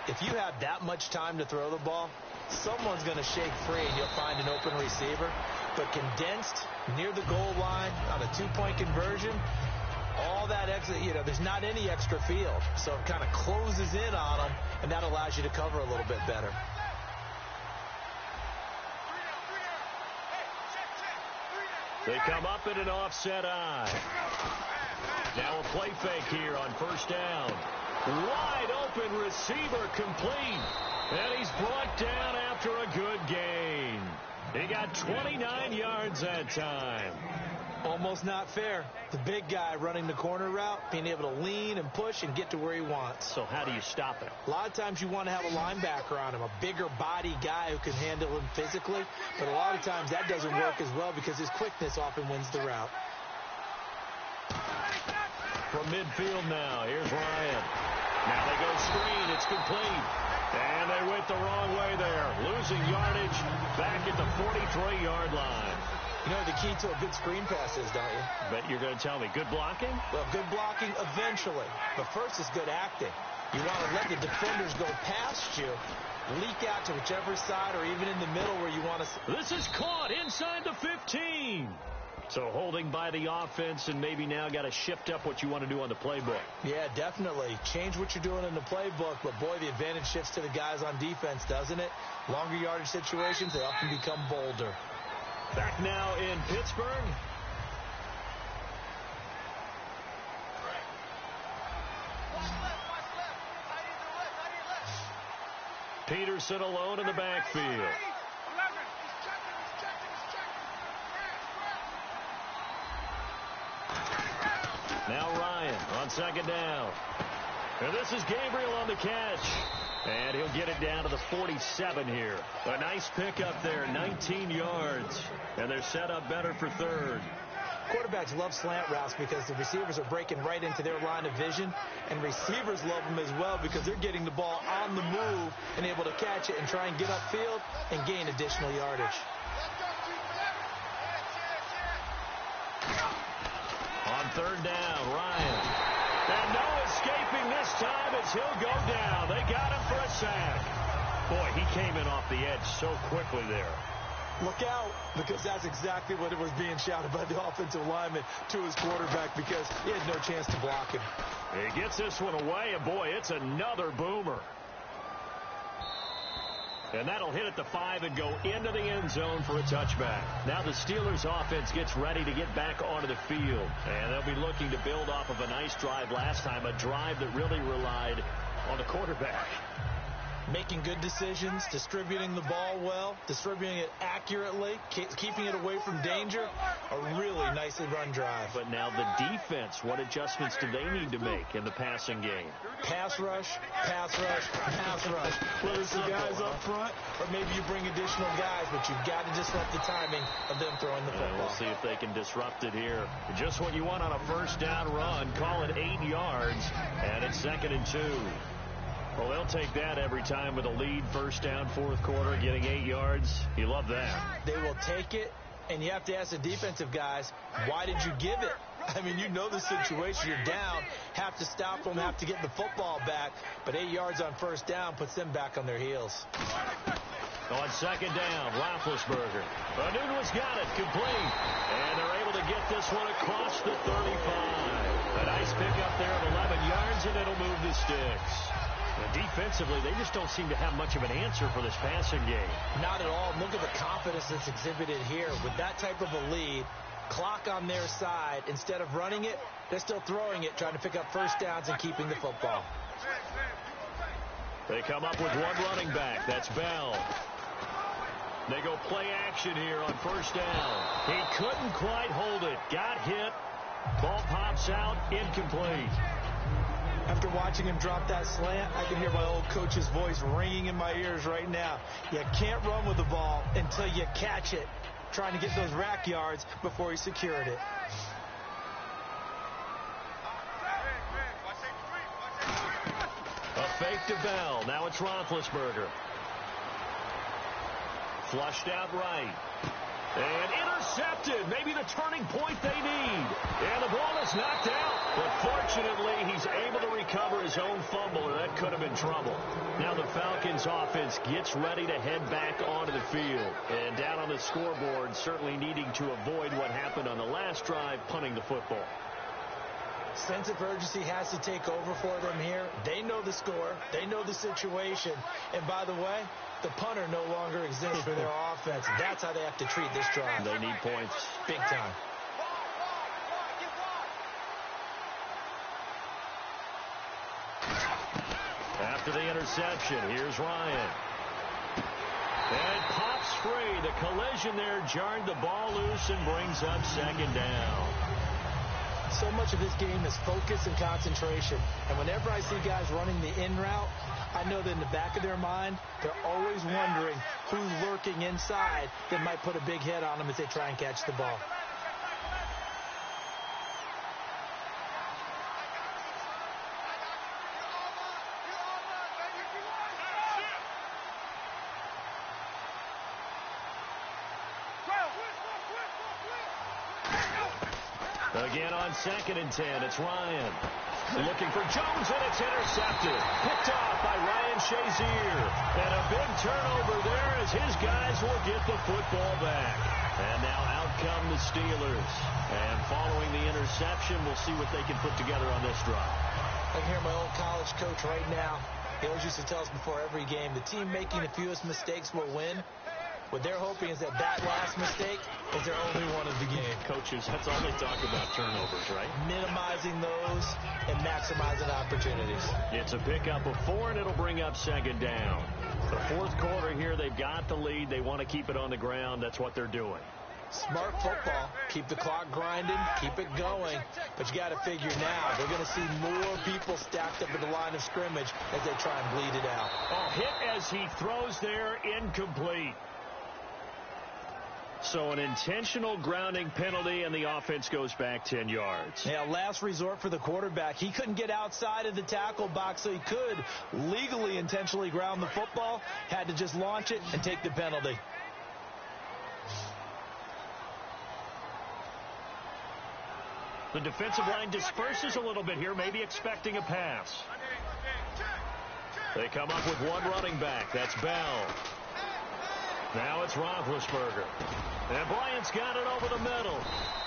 if you have that much time to throw the ball, someone's going to shake free and you'll find an open receiver. But condensed near the goal line on a 2-point conversion, all that extra, there's not any extra field. So it kind of closes in on them, and that allows you to cover a little bit better. They come up in an offset eye. Now a play fake here on first down. Wide open receiver complete. And he's brought down after a good gain. He got 29 yards that time. Almost not fair. The big guy running the corner route, being able to lean and push and get to where he wants. So how do you stop it? A lot of times you want to have a linebacker on him, a bigger body guy who can handle him physically. But a lot of times that doesn't work as well because his quickness often wins the route. From midfield now, here's Ryan. Now they go screen. It's complete. And they went the wrong way there. Losing yardage back at the 43-yard line. You know the key to a good screen pass is, don't you? But you're going to tell me, good blocking? Well, good blocking eventually. But first is good acting. You want to let the defenders go past you, leak out to whichever side or even in the middle where you want to. This is caught inside the 15. So holding by the offense, and maybe now got to shift up what you want to do on the playbook. Yeah, definitely. Change what you're doing in the playbook, but boy, the advantage shifts to the guys on defense, doesn't it? Longer yardage situations, they often become bolder. Back now in Pittsburgh. Peterson alone in the backfield. Now Ryan on second down. And this is Gabriel on the catch. And he'll get it down to the 47 here. A nice pickup there, 19 yards. And they're set up better for third. Quarterbacks love slant routes because the receivers are breaking right into their line of vision. And receivers love them as well because they're getting the ball on the move and able to catch it and try and get upfield and gain additional yardage. On third down, Ryan. And no escaping this time as he'll go down. They got him for a sack. Boy, he came in off the edge so quickly there. Look out, because that's exactly what it was being shouted by the offensive lineman to his quarterback because he had no chance to block him. He gets this one away, and boy, it's another boomer. And that'll hit at the 5 and go into the end zone for a touchback. Now the Steelers offense gets ready to get back onto the field. And they'll be looking to build off of a nice drive last time, a drive that really relied on the quarterback. Making good decisions, distributing the ball well, distributing it accurately, keeping it away from danger. A really nicely run drive. But now the defense, what adjustments do they need to make in the passing game? Pass rush, pass rush, pass rush. Whether it's the guys up front or maybe you bring additional guys, but you've got to disrupt the timing of them throwing the football. We'll see if they can disrupt it here. Just what you want on a first down run. Call it 8 yards, and it's 2nd and 2. Well, they'll take that every time with a lead, first down, fourth quarter, getting 8 yards. You love that. They will take it, and you have to ask the defensive guys, why did you give it? I mean, you know the situation. You're down, have to stop them, have to get the football back, but 8 yards on first down puts them back on their heels. On second down, Roethlisberger. Nunez got it, complete. And they're able to get this one across the 35. A nice pickup there of 11 yards, and it'll move the sticks. Defensively, they just don't seem to have much of an answer for this passing game. Not at all. Look at the confidence that's exhibited here. With that type of a lead, clock on their side, instead of running it, they're still throwing it, trying to pick up first downs and keeping the football. They come up with one running back. That's Bell. They go play action here on first down. He couldn't quite hold it. Got hit. Ball pops out. Incomplete. After watching him drop that slant, I can hear my old coach's voice ringing in my ears right now. You can't run with the ball until you catch it. Trying to get those rack yards before he secured it. A fake to Bell. Now it's Roethlisberger. Flushed out right. And intercepted. Maybe the turning point they need. And the ball is knocked out. But fortunately, he's able to recover his own fumble, or that could have been trouble. Now the Falcons offense gets ready to head back onto the field. And down on the scoreboard, certainly needing to avoid what happened on the last drive, punting the football. Sense of urgency has to take over for them here. They know the score. They know the situation. And by the way, the punter no longer exists for their offense. That's how they have to treat this drive. They need points. Big time. After the interception, here's Ryan. And pops free. The collision there jarred the ball loose and brings up second down. So much of this game is focus and concentration. And whenever I see guys running the in route, I know that in the back of their mind, they're always wondering who's lurking inside that might put a big hit on them as they try and catch the ball. Again on 2nd and 10, it's Ryan. Looking for Jones, and it's intercepted. Picked off by Ryan Shazier. And a big turnover there as his guys will get the football back. And now out come the Steelers. And following the interception, we'll see what they can put together on this drive. I can hear my old college coach right now. He always used to tell us before every game, the team making the fewest mistakes will win. What they're hoping is that last mistake is their only one of the game. Coaches, that's all they talk about, turnovers, right? Minimizing those and maximizing opportunities. It's a pickup of 4, and it'll bring up second down. The fourth quarter here, they've got the lead. They want to keep it on the ground. That's what they're doing. Smart football. Keep the clock grinding. Keep it going. But you got to figure now, they're going to see more people stacked up at the line of scrimmage as they try and bleed it out. Oh, hit as he throws there, incomplete. So an intentional grounding penalty, and the offense goes back 10 yards. Yeah, last resort for the quarterback. He couldn't get outside of the tackle box, so he could legally intentionally ground the football. Had to just launch it and take the penalty. The defensive line disperses a little bit here, maybe expecting a pass. They come up with one running back. That's Bell. Now it's Roethlisberger. And Bryant's got it over the middle.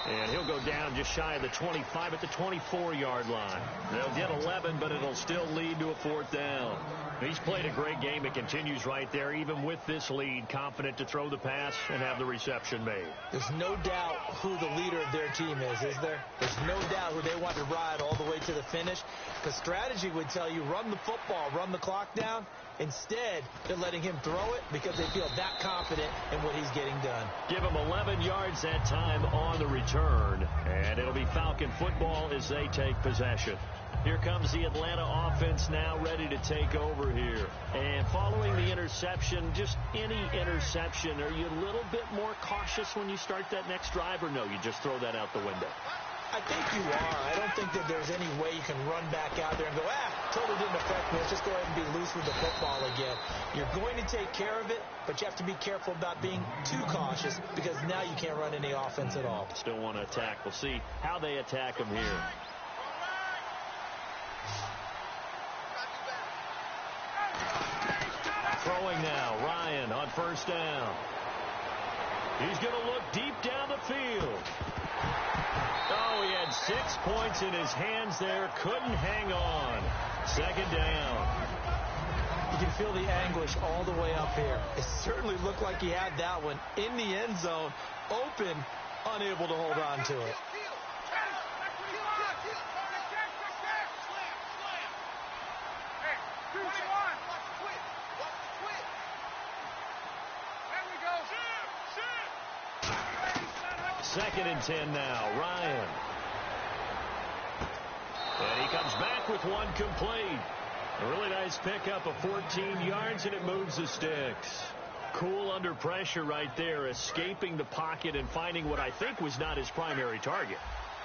And he'll go down just shy of the 25 at the 24-yard line. They'll get 11, but it'll still lead to a 4th down. He's played a great game. It continues right there, even with this lead, confident to throw the pass and have the reception made. There's no doubt who the leader of their team is there? There's no doubt who they want to ride all the way to the finish. Because strategy would tell you, run the football, run the clock down. Instead, they're letting him throw it because they feel that confident in what he's getting done. Give him 11 yards that time on the return. And it'll be Falcon football as they take possession. Here comes the Atlanta offense now ready to take over here. And following the interception, just any interception, are you a little bit more cautious when you start that next drive, or no, you just throw that out the window? I think you are. I don't think that there's any way you can run back out there and go, totally didn't affect me. Let's just go ahead and be loose with the football again. You're going to take care of it, but you have to be careful about being too cautious because now you can't run any offense at all. Still want to attack. We'll see how they attack him here. Throwing now, Ryan on 1st down. He's going to look deep down the field. Oh, he had 6 points in his hands there. Couldn't hang on. 2nd down. You can feel the anguish all the way up here. It certainly looked like he had that one in the end zone, open, unable to hold on to it. Second and 10 now. Ryan. And he comes back with one complete. A really nice pickup of 14 yards, and it moves the sticks. Cool under pressure right there, escaping the pocket and finding what I think was not his primary target.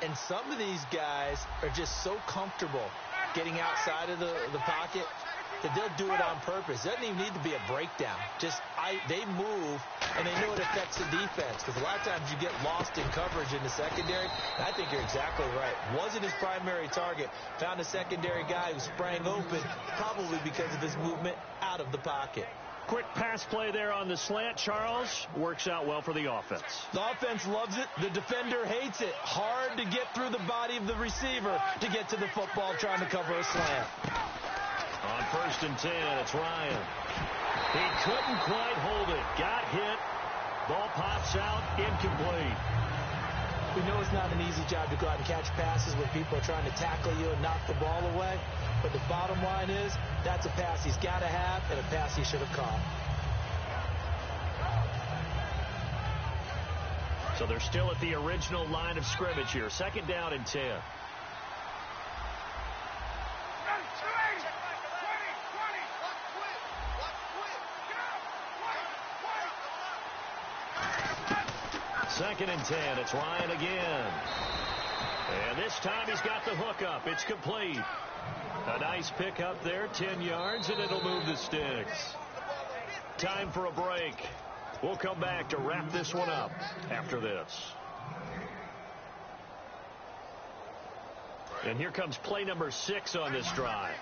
And some of these guys are just so comfortable getting outside of the pocket that they'll do it on purpose. It doesn't even need to be a breakdown. They move, and they know it affects the defense, because a lot of times you get lost in coverage in the secondary. And I think you're exactly right. Wasn't his primary target. Found a secondary guy who sprang open, probably because of his movement out of the pocket. Quick pass play there on the slant, Charles. Works out well for the offense. The offense loves it. The defender hates it. Hard to get through the body of the receiver to get to the football trying to cover a slant. On 1st and 10, it's Ryan. He couldn't quite hold it. Got hit. Ball pops out. Incomplete. We know it's not an easy job to go out and catch passes when people are trying to tackle you and knock the ball away. But the bottom line is, that's a pass he's got to have and a pass he should have caught. So they're still at the original line of scrimmage here. 2nd down and 10. Second and 10. It's Ryan again. And this time he's got the hook up. It's complete. A nice pickup there, 10 yards, and it'll move the sticks. Time for a break. We'll come back to wrap this one up after this. And here comes play number 6 on this drive.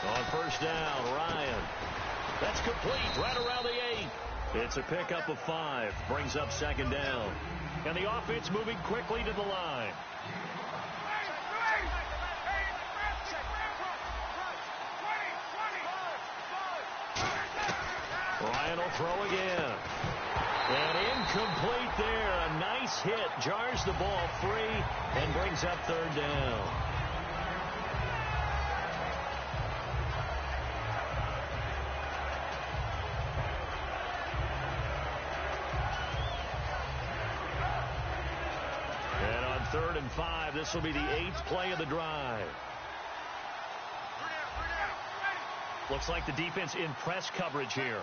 On 1st down, Ryan. That's complete right around the 8. It's a pickup of 5. Brings up 2nd down. And the offense moving quickly to the line. Ryan will throw again. And incomplete there. A nice hit. Jars the ball free and brings up 3rd down. And on 3rd and 5, this will be the 8th play of the drive. Looks like the defense in press coverage here.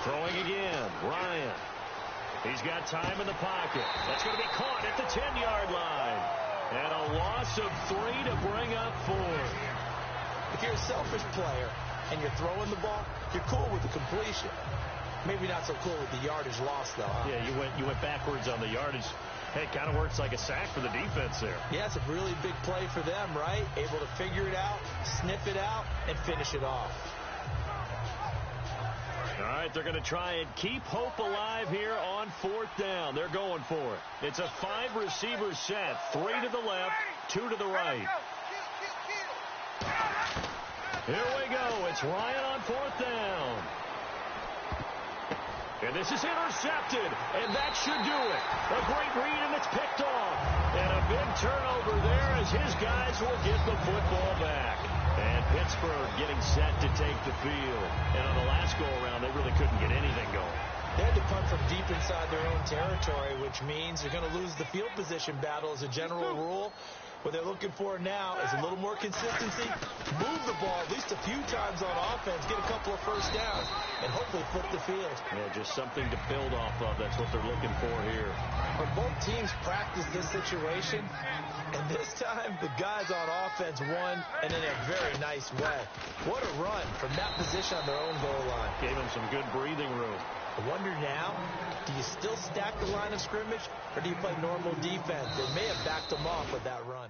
Throwing again, Ryan. He's got time in the pocket. That's going to be caught at the 10-yard line. And a loss of 3 to bring up 4. If you're a selfish player and you're throwing the ball, you're cool with the completion. Maybe not so cool with the yardage loss, though. Huh? Yeah, you went backwards on the yardage. Hey, it kind of works like a sack for the defense there. Yeah, it's a really big play for them, right? Able to figure it out, sniff it out, and finish it off. All right, they're going to try and keep hope alive here on 4th down. They're going for it. It's a 5-receiver set. 3 to the left, 2 to the right. Here we go. It's Ryan on 4th down. And this is intercepted, and that should do it. A great read, and it's picked off. And a big turnover there as his guys will get the football back. And Pittsburgh getting set to take the field. And on the last go-around, they really couldn't get anything going. They had to punt from deep inside their own territory, which means they're going to lose the field position battle as a general rule. What they're looking for now is a little more consistency, move the ball at least a few times on offense, get a couple of first downs, and hopefully flip the field. Yeah, just something to build off of. That's what they're looking for here. But both teams practice this situation, and this time the guys on offense won, and in a very nice way. What a run from that position on their own goal line. Gave them some good breathing room. I wonder now, do you still stack the line of scrimmage, or do you play normal defense? They may have backed them off with that run.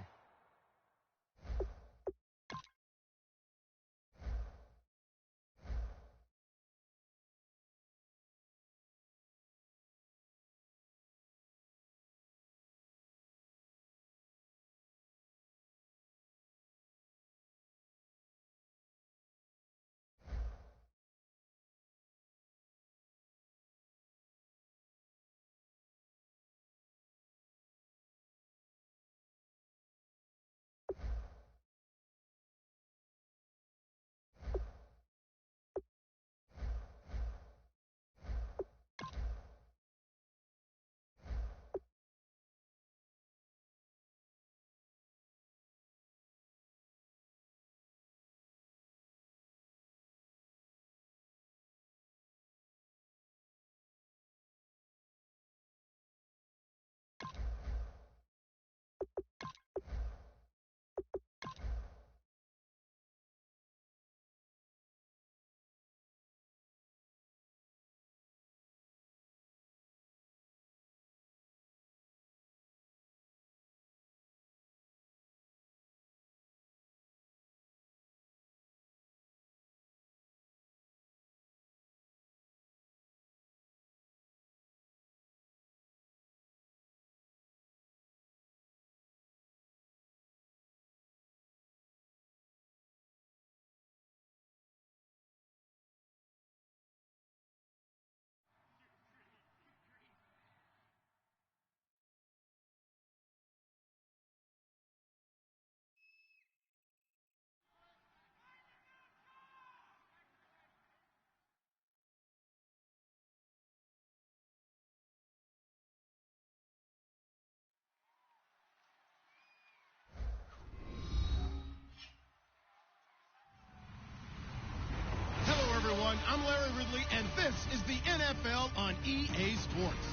I'm Larry Ridley, and this is the NFL on EA Sports.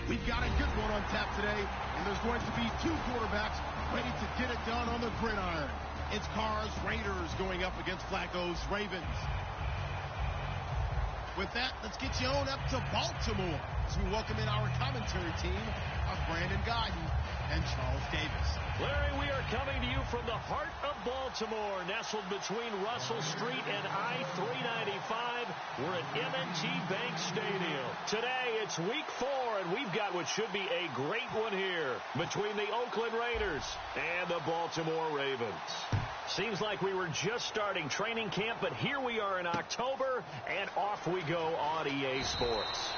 We've got a good one on tap today, and there's going to be two quarterbacks ready to get it done on the gridiron. It's Carr's Raiders going up against Flacco's Ravens. With that, let's get you on up to Baltimore as we welcome in our commentary team of Brandon Guyton and Charles Davis. Larry, we are coming to you from the heart of Baltimore, nestled between Russell Street and I-395. We're at M&T Bank Stadium. Today, it's week 4, and we've got what should be a great one here between the Oakland Raiders and the Baltimore Ravens. Seems like we were just starting training camp, but here we are in October, and off we go on EA Sports.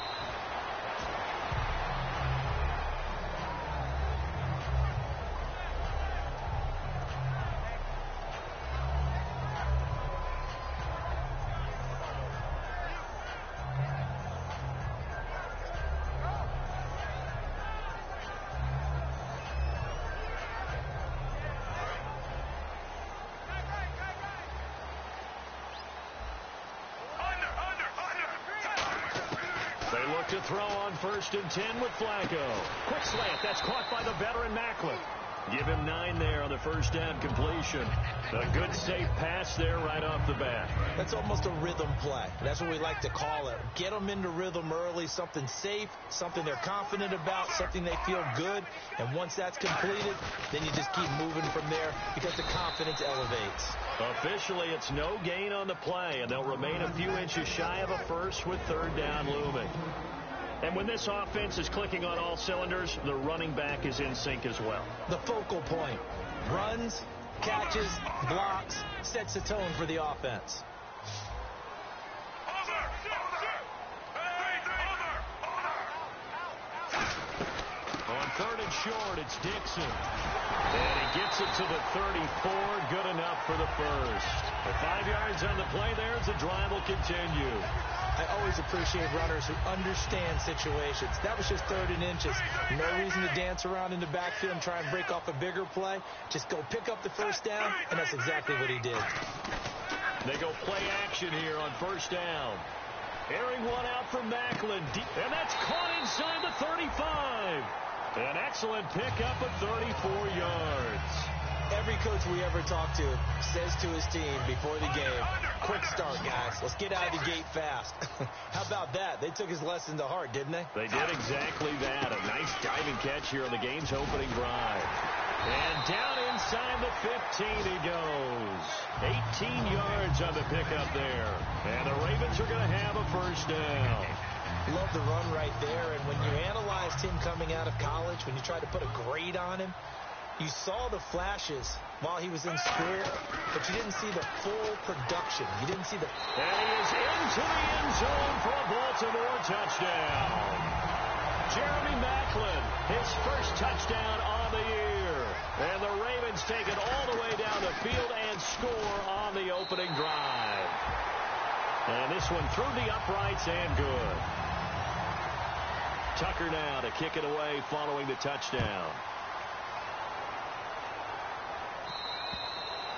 To throw on 1st and 10 with Flacco. Quick slant. That's caught by the veteran Macklin. Give him 9 there on the first down completion. A good safe pass there right off the bat. That's almost a rhythm play. That's what we like to call it. Get them into rhythm early, something safe, something they're confident about, something they feel good. And once that's completed, then you just keep moving from there because the confidence elevates. Officially, it's no gain on the play, and they'll remain a few inches shy of a first with 3rd down looming. And when this offense is clicking on all cylinders, the running back is in sync as well. The focal point. Runs, catches, blocks, sets the tone for the offense. On 3rd and short, it's Dixon. And he gets it to the 34. Good enough for the first. The 5 yards on the play there as the drive will continue. I always appreciate runners who understand situations. That was just 3rd and inches. No reason to dance around in the backfield and try and break off a bigger play. Just go pick up the first down, and that's exactly what he did. They go play action here on 1st down. Airing one out for Macklin. And that's caught inside the 35. An excellent pickup of 34 yards. Every coach we ever talk to says to his team before the game, quick start, guys. Let's get out of the gate fast. How about that? They took his lesson to heart, didn't they? They did exactly that. A nice diving catch here on the game's opening drive. And down inside the 15 he goes. 18 yards on the pickup there. And the Ravens are going to have a first down. Love the run right there. And when you analyzed him coming out of college, when you tried to put a grade on him, you saw the flashes while he was in school, but you didn't see the full production. You didn't see the... And he is into the end zone for a Baltimore touchdown. Jeremy Macklin, his first touchdown on the year. And the Ravens take it all the way down the field and score on the opening drive. And this one through the uprights and good. Tucker now to kick it away following the touchdown.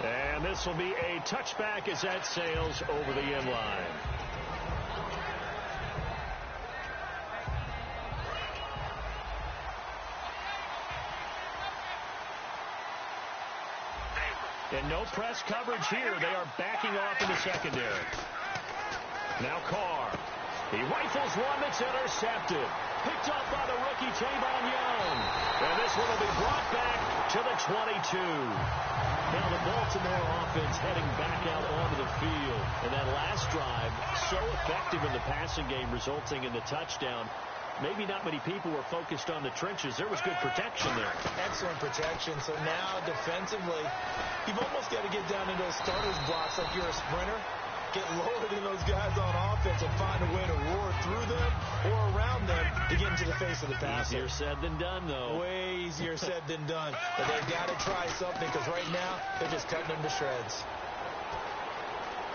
And this will be a touchback as that sails over the end line. And no press coverage here. They are backing off in the secondary. Now Carr. He rifles one that's intercepted. Picked up by the rookie Tavon Young. And this one will be brought back to the 22. Now the Baltimore offense heading back out onto the field. And that last drive, so effective in the passing game, resulting in the touchdown. Maybe not many people were focused on the trenches. There was good protection there. Excellent protection. So now defensively, you've almost got to get down into those starters blocks like you're a sprinter. Get lower than those guys on offense and find a way to roar through them or around them to get into the face of the passer. Easier said than done, though. Way easier said than done. But they've got to try something because right now they're just cutting them to shreds.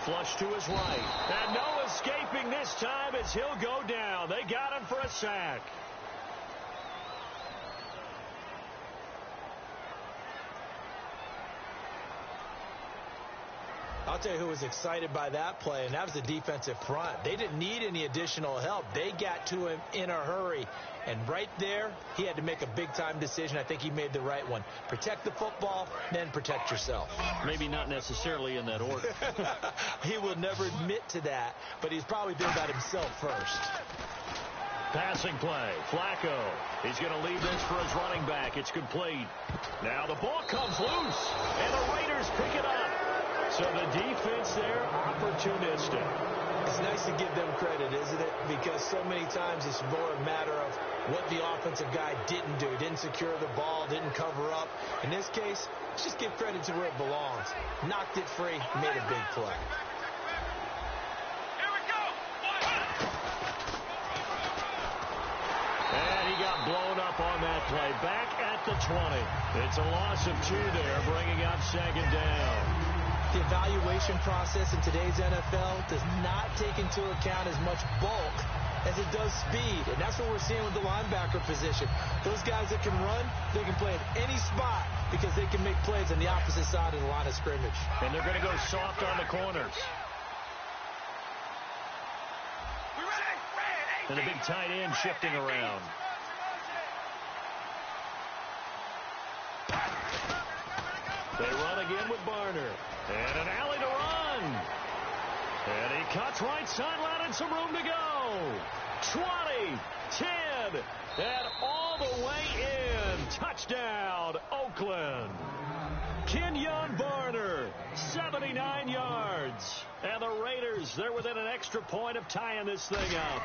Flush to his right. And no escaping this time as he'll go down. They got him for a sack. I'll I'll tell you who was excited by that play, and that was the defensive front. They didn't need any additional help. They got to him in a hurry. And right there, he had to make a big-time decision. I think he made the right one. Protect the football, then protect yourself. Maybe not necessarily in that order. He will never admit to that, but he's probably thinking about himself first. Passing play. Flacco. He's going to leave this for his running back. It's complete. Now the ball comes loose, and the Raiders pick it up. So the defense there, opportunistic. It's nice to give them credit, isn't it? Because so many times it's more a matter of what the offensive guy didn't do. Didn't secure the ball, didn't cover up. In this case, let's just give credit to where it belongs. Knocked it free, made a big play. And he got blown up on that play. Back at the 20. It's a loss of 2 there, bringing up second down. The evaluation process in today's NFL does not take into account as much bulk as it does speed. And that's what we're seeing with the linebacker position. Those guys that can run, they can play at any spot because they can make plays on the opposite side of the line of scrimmage. And they're going to go soft on the corners. And the big tight end shifting around. They run again with Barner. And an alley to run. And he cuts right sideline and some room to go. 20, 10, and all the way in. Touchdown, Oakland. Kenyon Barner, 79 yards. And the Raiders, they're within an extra point of tying this thing up.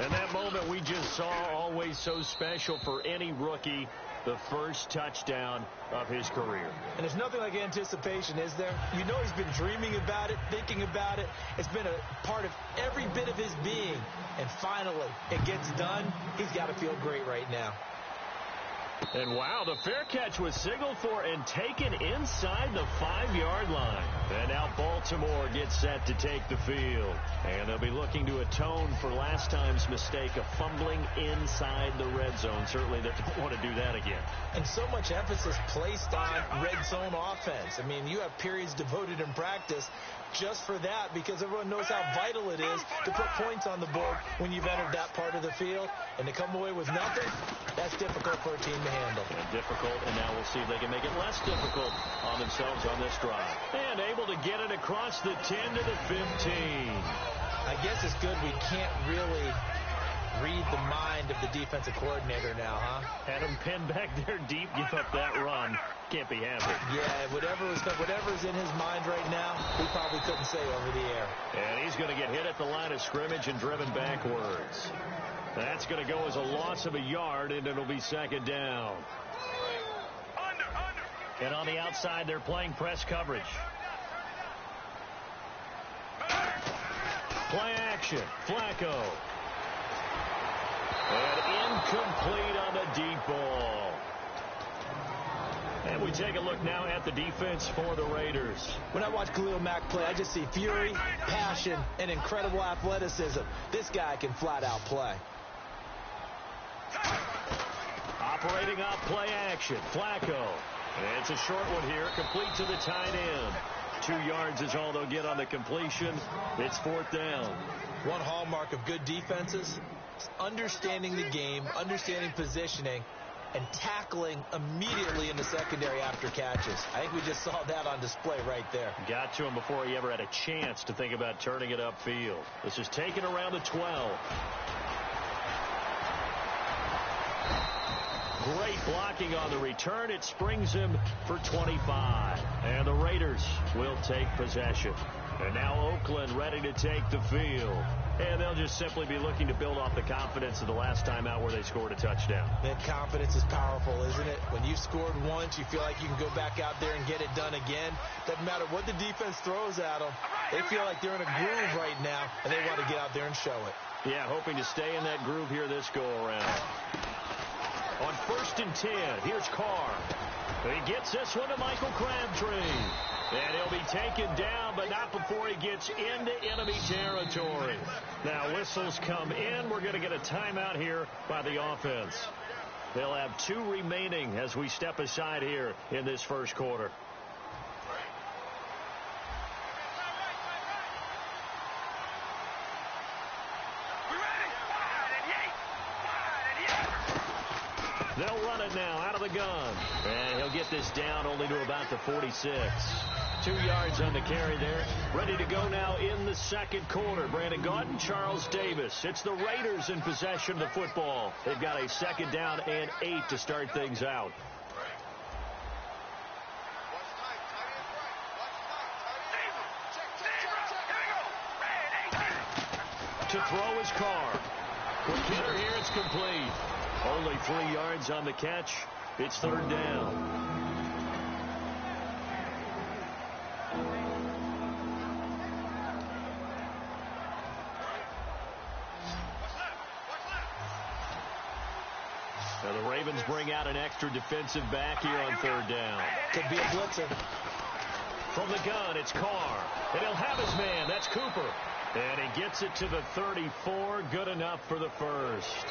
And that moment we just saw, always so special for any rookie. The first touchdown of his career. And there's nothing like anticipation, is there? You know he's been dreaming about it, thinking about it. It's been a part of every bit of his being. And finally, it gets done. He's got to feel great right now. And wow, the fair catch was signaled for and taken inside the 5-yard line. And now Baltimore gets set to take the field. And they'll be looking to atone for last time's mistake of fumbling inside the red zone. Certainly they don't want to do that again. And so much emphasis placed on red zone offense. I mean, you have periods devoted in practice just for that because everyone knows how vital it is to put points on the board when you've entered that part of the field. And to come away with nothing, that's difficult for a team to handle. And difficult, and now we'll see if they can make it less difficult on themselves on this drive. And able to get it across the 10 to the 15. I guess it's good we can't really read the mind of the defensive coordinator now, huh? Had him pinned back there deep, give up that run. Can't be happy. Yeah, whatever's in his mind right now, we probably couldn't say over the air. And he's going to get hit at the line of scrimmage and driven backwards. That's going to go as a loss of a yard, and it'll be second down. And on the outside, they're playing press coverage. Play action. Flacco. And incomplete on the deep ball. And we take a look now at the defense for the Raiders. When I watch Khalil Mack play, I just see fury, passion, and incredible athleticism. This guy can flat out play. Operating off play action. Flacco. And it's a short one here. Complete to the tight end. 2 yards is all they'll get on the completion. It's fourth down. One hallmark of good defenses is understanding the game, understanding positioning, and tackling immediately in the secondary after catches. I think we just saw that on display right there. Got to him before he ever had a chance to think about turning it upfield. This is taken around the 12. Great blocking on the return. It springs him for 25. And the Raiders will take possession. And now Oakland ready to take the field. And they'll just simply be looking to build off the confidence of the last time out where they scored a touchdown. That confidence is powerful, isn't it? When you've scored once, you feel like you can go back out there and get it done again. Doesn't matter what the defense throws at them. They feel like they're in a groove right now, and they want to get out there and show it. Yeah, hoping to stay in that groove here this go-around. On 1st and 10, here's Carr. He gets this one to Michael Crabtree. And he'll be taken down, but not before he gets into enemy territory. Now whistles come in. We're going to get a timeout here by the offense. They'll have 2 remaining as we step aside here in this first quarter. the gun. And he'll get this down only to about the 46. 2 yards on the carry there. Ready to go now in the second quarter. Brandon Gaudin, Charles Davis. It's the Raiders in possession of the football. They've got a second down and 8 to start things out. To throw his car. Quick hitter here, it's complete. Only 3 yards on the catch. It's third down. Now the Ravens bring out an extra defensive back here on third down. Could be a blitzer. From the gun, it's Carr. And he'll have his man. That's Cooper. And he gets it to the 34. Good enough for the first.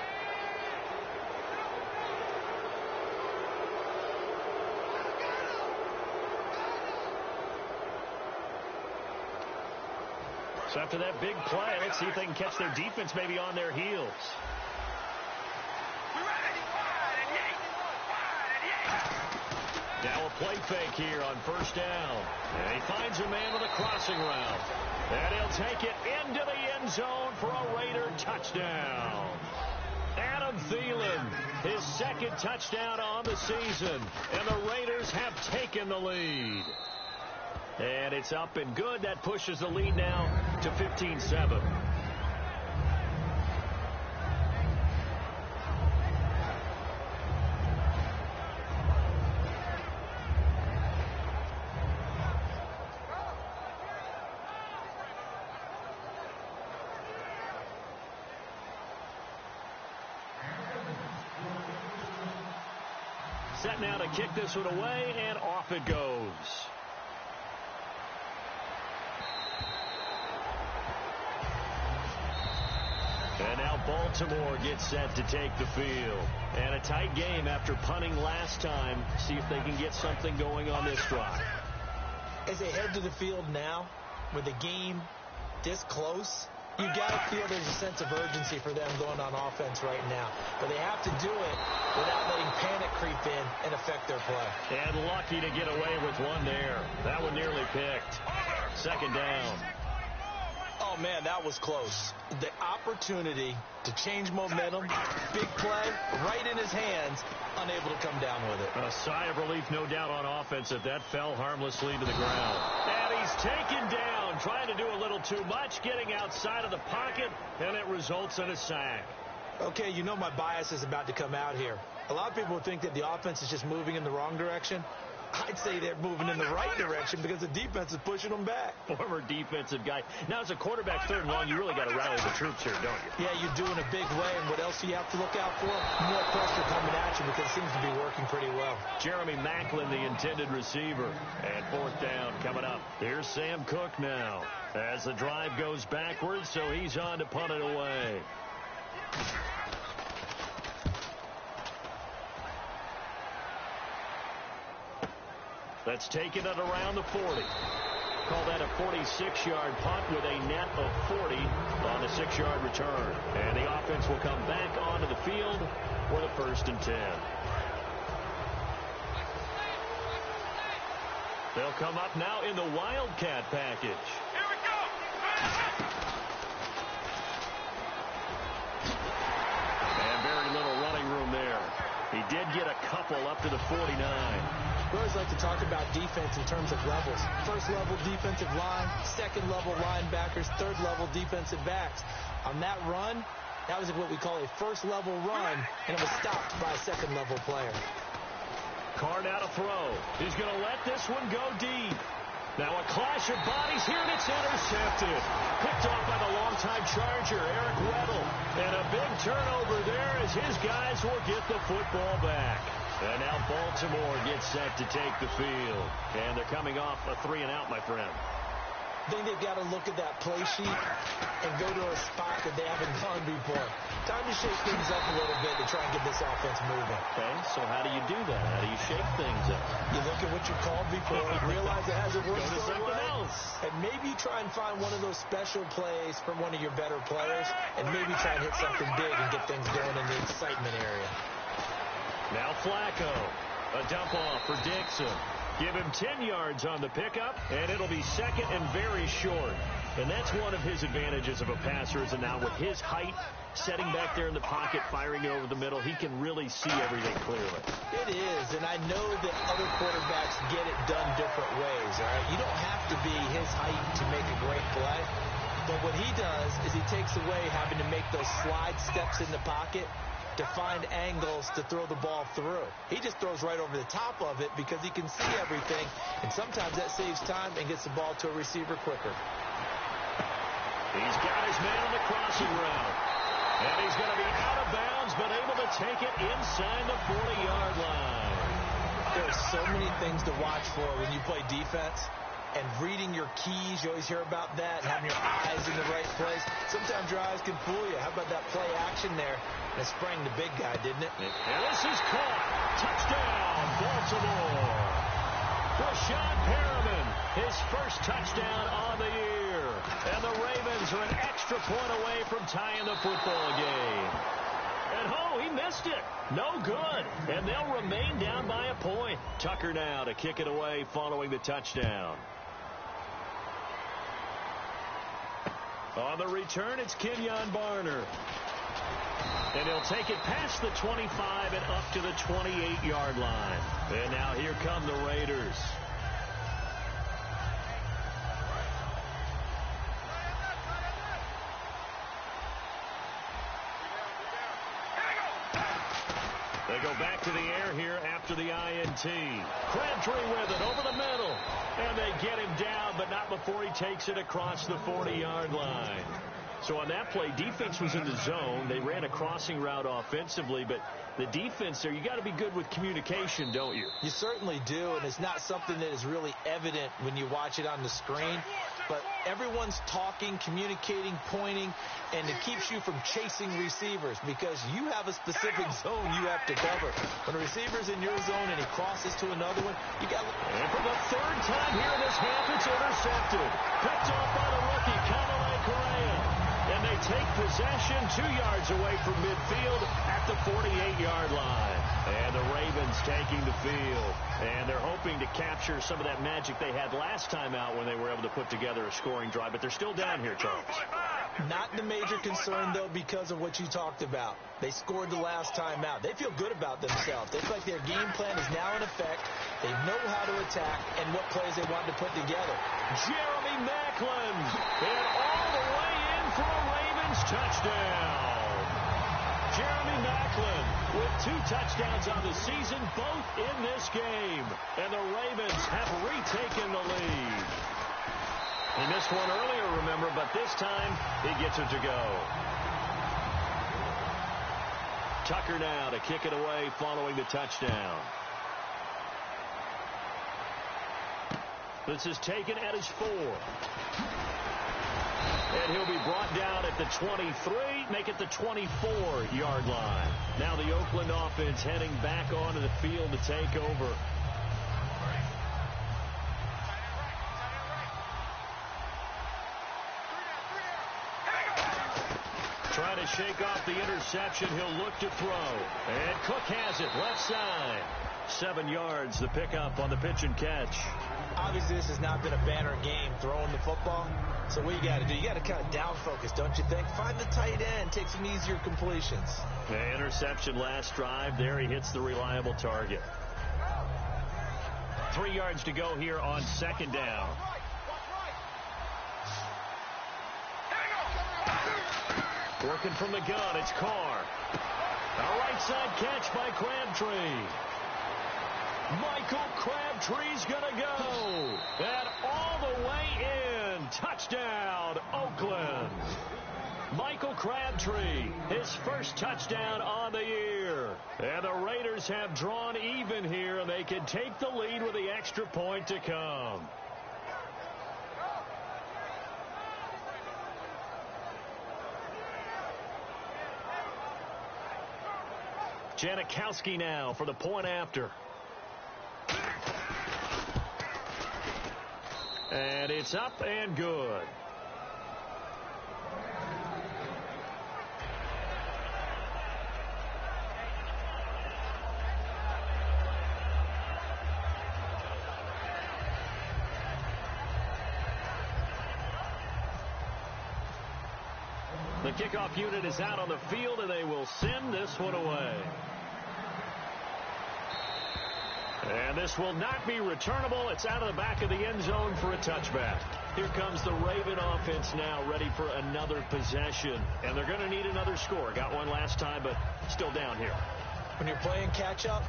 So after that big play, let's see if they can catch their defense maybe on their heels. Now a play fake here on first down. And he finds a man with a crossing route. And he'll take it into the end zone for a Raider touchdown. Adam Thielen, his second touchdown on the season. And the Raiders have taken the lead. And it's up and good. That pushes the lead now to 15-7. Set now to kick this one away, and off it goes. And now Baltimore gets set to take the field. And a tight game after punting last time. See if they can get something going on this drive. As they head to the field now, with the game this close, you got to feel there's a sense of urgency for them going on offense right now. But they have to do it without letting panic creep in and affect their play. And lucky to get away with one there. That one nearly picked. Second down. Oh, man, that was close. The opportunity to change momentum, big play, right in his hands, unable to come down with it. A sigh of relief, no doubt, on offense that fell harmlessly to the ground. And he's taken down, trying to do a little too much, getting outside of the pocket, and it results in a sack. Okay, you know my bias is about to come out here. A lot of people think that the offense is just moving in the wrong direction. I'd say they're moving in the right direction because the defense is pushing them back. Former defensive guy. Now, as a quarterback, third and long, you really got to rally the troops here, don't you? Yeah, you do in a big way. And what else do you have to look out for? More pressure coming at you because it seems to be working pretty well. Jeremy Maclin, the intended receiver. And fourth down coming up. Here's Sam Cook now as the drive goes backwards, so he's on to punt it away. That's taken it around the 40. Call that a 46-yard punt with a net of 40 on a 6-yard return. And the offense will come back onto the field for the 1st and 10. They'll come up now in the Wildcat package. Here we go. And very little running room there. He did get a couple up to the 49. We always like to talk about defense in terms of levels. First level defensive line, second level linebackers, third level defensive backs. On that run, that was what we call a first level run, and it was stopped by a second level player. Carr now to throw. He's going to let this one go deep. Now a clash of bodies here, and it's intercepted. Picked off by the longtime Charger, Eric Weddle. And a big turnover there as his guys will get the football back. And now Baltimore gets set to take the field. And they're coming off a 3-and-out, my friend. I think they've got to look at that play sheet and go to a spot that they haven't gone before. Time to shake things up a little bit to try and get this offense moving. Okay, so how do you do that? How do you shake things up? You look at what you called before, realize it hasn't worked Go to so something well, else. and maybe try and find one of those special plays from one of your better players, and maybe try and hit something big and get things going in the excitement area. Now Flacco. A dump off for Dixon. Give him 10 yards on the pickup, and it'll be second and very short. And that's one of his advantages of a passer, is that now with his height, setting back there in the pocket, firing it over the middle, he can really see everything clearly. It is, and I know that other quarterbacks get it done different ways, all right? You don't have to be his height to make a great play, but what he does is he takes away having to make those slide steps in the pocket to find angles to throw the ball through. He just throws right over the top of it because he can see everything, and sometimes that saves time and gets the ball to a receiver quicker. He's got his man on the crossing route. And he's going to be out of bounds, but able to take it inside the 40-yard line. There's so many things to watch for when you play defense. And reading your keys, you always hear about that, and having your eyes in the right place. Sometimes your eyes can fool you. How about that play action there? It sprang the big guy, didn't it? And this is caught. Touchdown, Baltimore. Rashad Perriman, his first touchdown on the year. And the Ravens are an extra point away from tying the football game. And he missed it. No good. And they'll remain down by a point. Tucker now to kick it away following the touchdown. On the return, it's Kenyon Barner. And he'll take it past the 25 and up to the 28-yard line. And now here come the Raiders. They go back to the air here after the INT. Crabtree with it over the middle. And they get him down, but not before he takes it across the 40-yard line. So on that play, defense was in the zone. They ran a crossing route offensively, but the defense there, you got to be good with communication, don't you? You certainly do, and it's not something that is really evident when you watch it on the screen. But everyone's talking, communicating, pointing, and it keeps you from chasing receivers because you have a specific zone you have to cover. When a receiver's in your zone and he crosses to another one, you got. And for the third time here in this half, it's intercepted. Picked off by the rookie, Kamalei Correa. And they take possession 2 yards away from midfield at the 48-yard line. And the Ravens taking the field. And they're hoping to capture some of that magic they had last time out when they were able to put together a scoring drive. But they're still down here, Charles. Not the major concern, though, because of what you talked about. They scored the last time out. They feel good about themselves. They feel like their game plan is now in effect. They know how to attack and what plays they want to put together. Jeremy Maclin. And all the way in for a Ravens touchdown. Jeremy Maclin with 2 touchdowns on the season, both in this game. And the Ravens have retaken the lead. He missed one earlier, remember, but this time he gets it to go. Tucker now to kick it away following the touchdown. This is taken at his 4. And he'll be brought down at the 23, make it the 24-yard line. Now the Oakland offense heading back onto the field to take over. Trying to shake off the interception. He'll look to throw. And Cook has it left side. 7 yards, the pickup on the pitch and catch. Obviously, this has not been a banner game throwing the football. So what you got to do, you got to kind of down focus, don't you think? Find the tight end, take some easier completions. The interception last drive. There he hits the reliable target. 3 yards to go here on second down. Working from the gun, it's Carr. A right side catch by Crabtree. Michael Crabtree's going to go. And all the way in. Touchdown, Oakland. Michael Crabtree, his first touchdown on the year. And the Raiders have drawn even here, and they can take the lead with the extra point to come. Janikowski now for the point after. And it's up and good. The kickoff unit is out on the field, and they will send this one away. And this will not be returnable. It's out of the back of the end zone for a touchback. Here comes the Raven offense now, ready for another possession. And they're going to need another score. Got one last time, but still down here. When you're playing catch-up,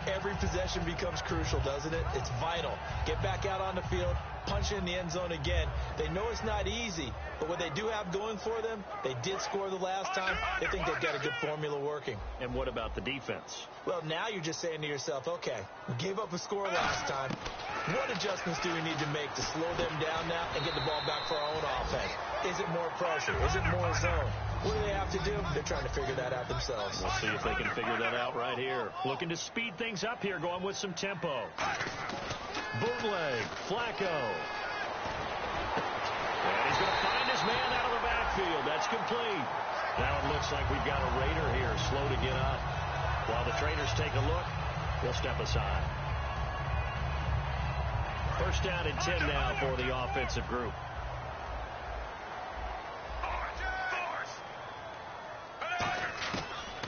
every possession becomes crucial, doesn't it? It's vital. Get back out on the field, punch in the end zone again. They know it's not easy, but what they do have going for them, they did score the last time. They think they've got a good formula working. And what about the defense? Well, now you're just saying to yourself, okay, we gave up a score last time. What adjustments do we need to make to slow them down now and get the ball back for our own offense? Is it more pressure? Is it more zone? What do they have to do? They're trying to figure that out themselves. We'll see if they can figure that out right here. Looking to speed things up here, going with some tempo. Bootleg, Flacco. And he's going to find his man out of the backfield. That's complete. Now it looks like we've got a Raider here, slow to get up. While the traders take a look, they'll step aside. First down and 10 now for the offensive group.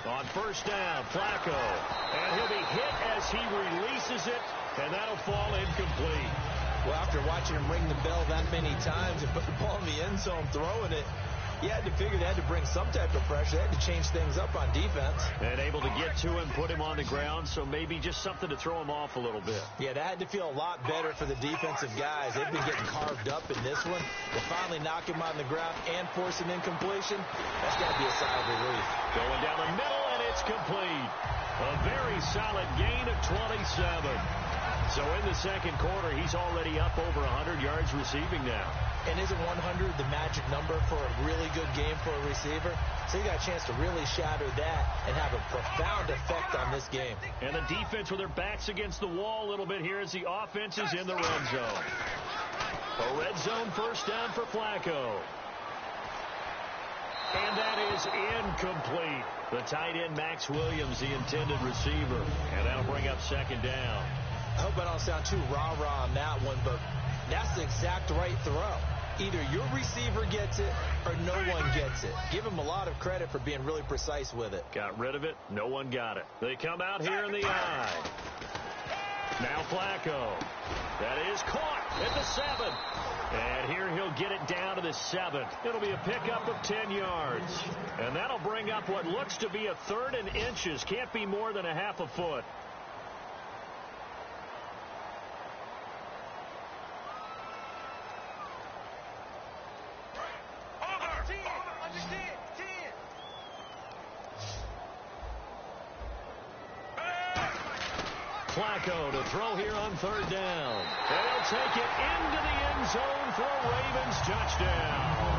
On first down, Flacco. And he'll be hit as he releases it, and that'll fall incomplete. Well, after watching him ring the bell that many times and put the ball in the end zone throwing it, you had to figure they had to bring some type of pressure. They had to change things up on defense. And able to get to him, put him on the ground, so maybe just something to throw him off a little bit. Yeah, that had to feel a lot better for the defensive guys. They've been getting carved up in this one. To finally knock him on the ground and force an incompletion, that's got to be a sigh of relief. Going down the middle, and it's complete. A very solid gain of 27. So in the second quarter, he's already up over 100 yards receiving now. And isn't 100 the magic number for a really good game for a receiver? So you got a chance to really shatter that and have a profound effect on this game. And the defense with their backs against the wall a little bit here as the offense is in the red zone. A red zone first down for Flacco. And that is incomplete. The tight end, Max Williams, the intended receiver. And that'll bring up second down. I hope I don't sound too rah-rah on that one, but that's the exact right throw. Either your receiver gets it or no one gets it. Give him a lot of credit for being really precise with it. Got rid of it. No one got it. They come out here in the eye. Now Flacco. That is caught at the 7. And here he'll get it down to the 7. It'll be a pickup of 10 yards. And that'll bring up what looks to be a 3rd and inches. Can't be more than a half a foot. Flacco to throw here on 3rd down. And he'll take it into the end zone for a Ravens touchdown.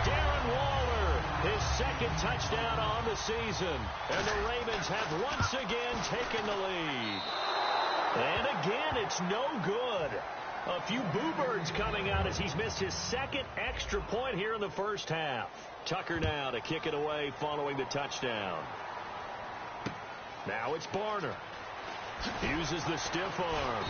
Darren Waller, his 2nd touchdown on the season. And the Ravens have once again taken the lead. And again, it's no good. A few boo birds coming out as he's missed his 2nd extra point here in the first half. Tucker now to kick it away following the touchdown. Now it's Barner. Uses the stiff arm.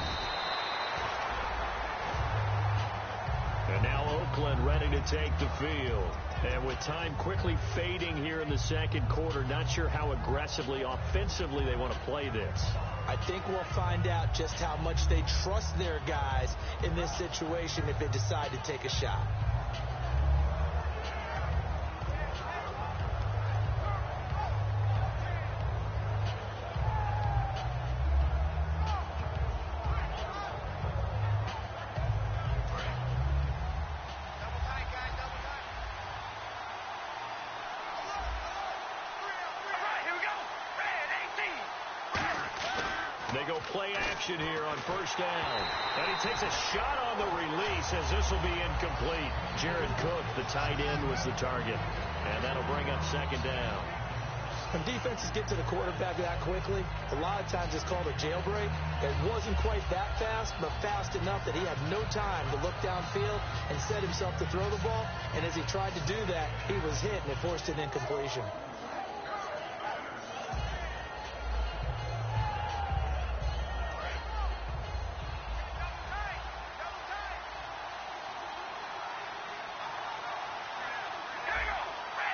And now Oakland ready to take the field. And with time quickly fading here in the second quarter, not sure how aggressively, offensively they want to play this. I think we'll find out just how much they trust their guys in this situation if they decide to take a shot. They go play action here on first down. And he takes a shot on the release as this will be incomplete. Jared Cook, the tight end, was the target. And that'll bring up second down. When defenses get to the quarterback that quickly, a lot of times it's called a jailbreak. It wasn't quite that fast, but fast enough that he had no time to look downfield and set himself to throw the ball. And as he tried to do that, he was hit and it forced an incompletion.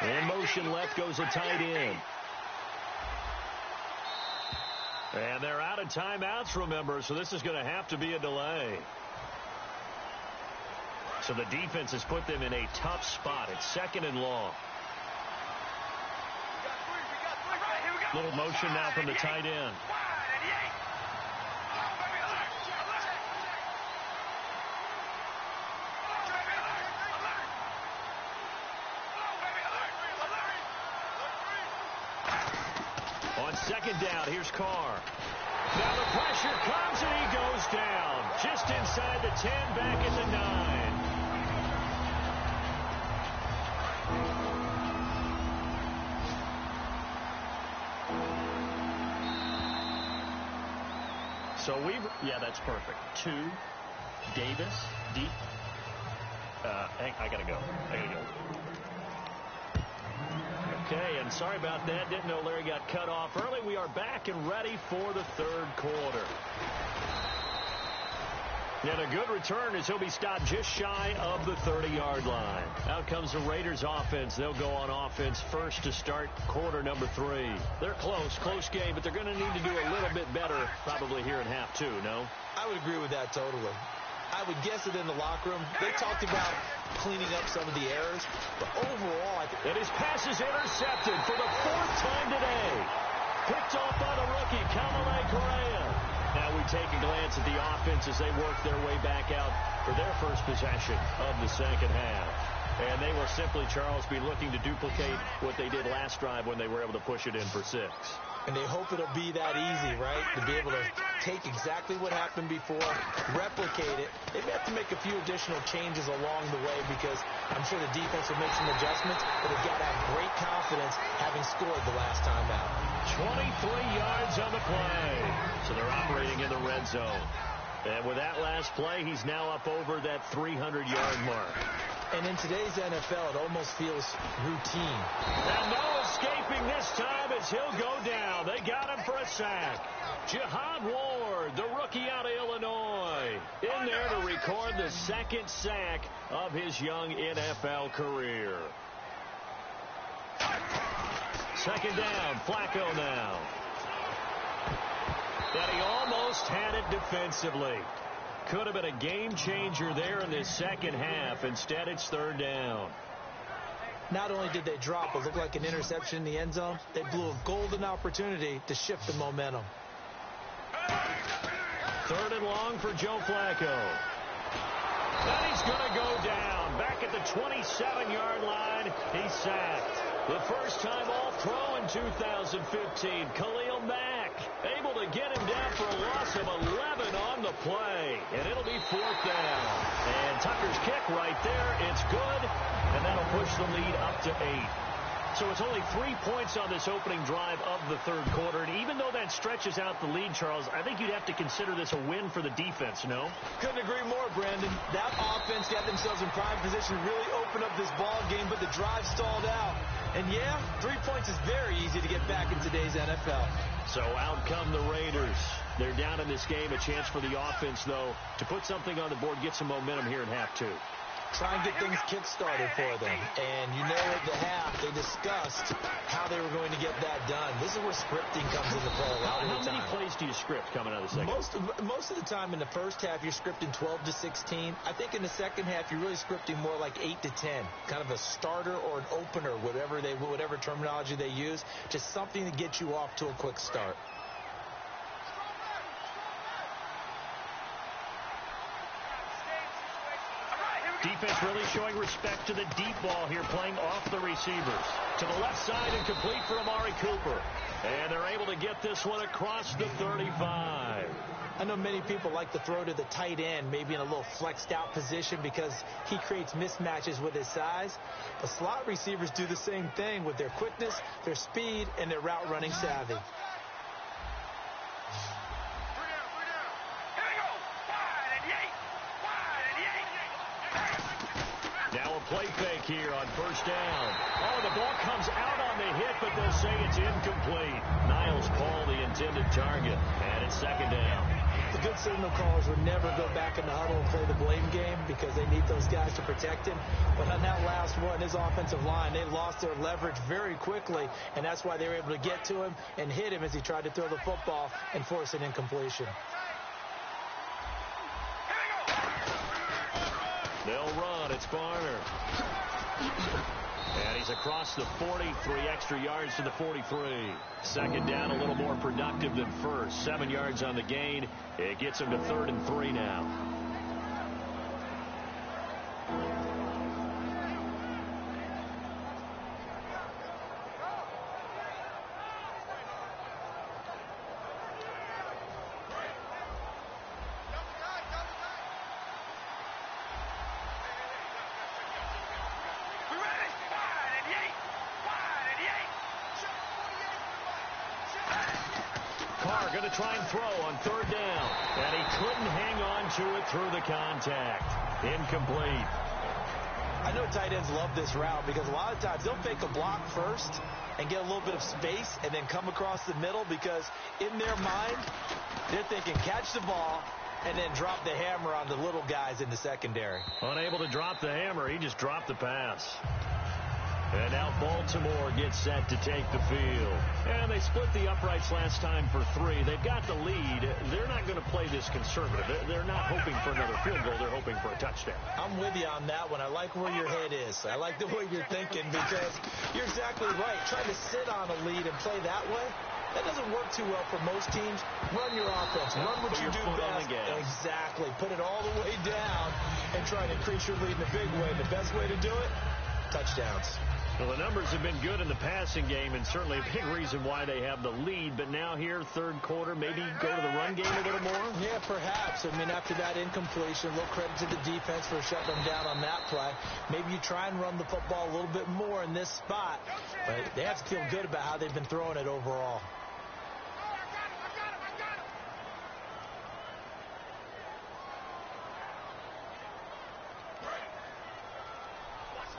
In motion left goes a tight end. And they're out of timeouts, remember, so this is going to have to be a delay. So the defense has put them in a tough spot. It's 2nd and long. Little motion now from the tight end. On 2nd down, here's Carr. Now the pressure comes and he goes down. Just inside the 10, back at the 9. So yeah, that's perfect. 2, Davis, deep. I gotta go. Okay, and sorry about that. Didn't know Larry got cut off early. We are back and ready for the 3rd quarter. And a good return as he'll be stopped just shy of the 30-yard line. Out comes the Raiders offense. They'll go on offense first to start quarter number 3. They're close game, but they're going to need to do a little bit better probably here in half 2, no? I would agree with that totally. I would guess that in the locker room, they talked about cleaning up some of the errors, but overall, and his pass is intercepted for the 4th time today. Picked off by the rookie, Kamalei Correa. Now we take a glance at the offense as they work their way back out for their first possession of the 2nd half. And they will simply, Charles, be looking to duplicate what they did last drive when they were able to push it in for 6. And they hope it'll be that easy, right? To be able to take exactly what happened before, replicate it. They may have to make a few additional changes along the way because I'm sure the defense will make some adjustments, but they've got to have great confidence having scored the last time out. 23 yards on the play. So they're operating in the red zone. And with that last play, he's now up over that 300-yard mark. And in today's NFL, it almost feels routine. And no escaping this time as he'll go down. They got him for a sack. Jihad Ward, the rookie out of Illinois, in there to record the 2nd sack of his young NFL career. 2nd down, Flacco now. And he almost had it defensively. Could have been a game changer there in this 2nd half. Instead, it's 3rd down. Not only did they drop what looked like an interception in the end zone, they blew a golden opportunity to shift the momentum. 3rd and long for Joe Flacco. And he's going to go down. Back at the 27-yard line, he's sacked. The first time All-Pro in 2015, Khalil Mack able to get him down for a loss of 11 on the play. And it'll be 4th down. And Tucker's kick right there. It's good. And that'll push the lead up to 8. So it's only 3 points on this opening drive of the 3rd quarter. And even though that stretches out the lead, Charles, I think you'd have to consider this a win for the defense, no? Couldn't agree more, Brandon. That offense got themselves in prime position to really open up this ball game, but the drive stalled out. And yeah, 3 points is very easy to get back in today's NFL. So out come the Raiders. They're down in this game. A chance for the offense, though, to put something on the board, get some momentum here in half 2. Try and get things kick-started for them. And you know at the half, they discussed how they were going to get that done. This is where scripting comes into play a lot of the time. How many plays do you script coming out of the second? Most of the time in the first half, you're scripting 12 to 16. I think in the second half, you're really scripting more like 8 to 10. Kind of a starter or an opener, whatever terminology they use. Just something to get you off to a quick start. Defense really showing respect to the deep ball here, playing off the receivers. To the left side and complete for Amari Cooper. And they're able to get this one across the 35. I know many people like to throw to the tight end, maybe in a little flexed out position because he creates mismatches with his size. But slot receivers do the same thing with their quickness, their speed, and their route running savvy. Now a play fake here on 1st down. Oh, the ball comes out on the hit, but they'll say it's incomplete. Niles Paul, the intended target, and it's second down. The good signal callers would never go back in the huddle and play the blame game because they need those guys to protect him. But on that last one, his offensive line, they lost their leverage very quickly, and that's why they were able to get to him and hit him as he tried to throw the football and force an incompletion. They'll run. It's Barner. And he's across the 40, 3 extra yards to the 43. Second down, a little more productive than first. 7 yards on the gain. It gets him to 3rd and 3 now. Going to try and throw on 3rd down. And he couldn't hang on to it through the contact. Incomplete. I know tight ends love this route because a lot of times they'll fake a block first and get a little bit of space and then come across the middle because in their mind, they're thinking catch the ball and then drop the hammer on the little guys in the secondary. Unable to drop the hammer, he just dropped the pass. And now Baltimore gets set to take the field. And they split the uprights last time for 3. They've got the lead. They're not going to play this conservative. They're not hoping for another field goal. They're hoping for a touchdown. I'm with you on that one. I like where your head is. I like the way you're thinking because you're exactly right. Trying to sit on a lead and play that way, that doesn't work too well for most teams. Run your offense. Run what you do best. Exactly. Put it all the way down and try to increase your lead in a big way. The best way to do it, touchdowns. Well, the numbers have been good in the passing game and certainly a big reason why they have the lead. But now here, 3rd quarter, maybe go to the run game a little more? Yeah, perhaps. I mean, after that incompletion, a little credit to the defense for shutting them down on that play. Maybe you try and run the football a little bit more in this spot. But they have to feel good about how they've been throwing it overall.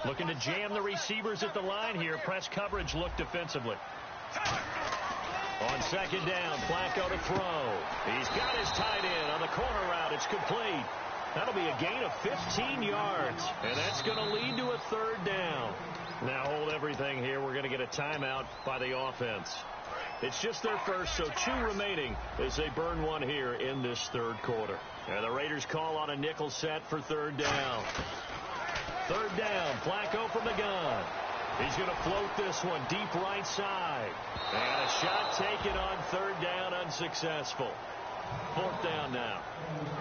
Looking to jam the receivers at the line here. Press coverage look defensively. On 2nd down, Flacco to throw. He's got his tight end on the corner route. It's complete. That'll be a gain of 15 yards. And that's going to lead to a 3rd down. Now hold everything here. We're going to get a timeout by the offense. It's just their first, so 2 remaining as they burn 1 here in this 3rd quarter. And the Raiders call on a nickel set for 3rd down. 3rd down, Flacco from the gun. He's going to float this one deep right side. And a shot taken on 3rd down, unsuccessful. 4th down now.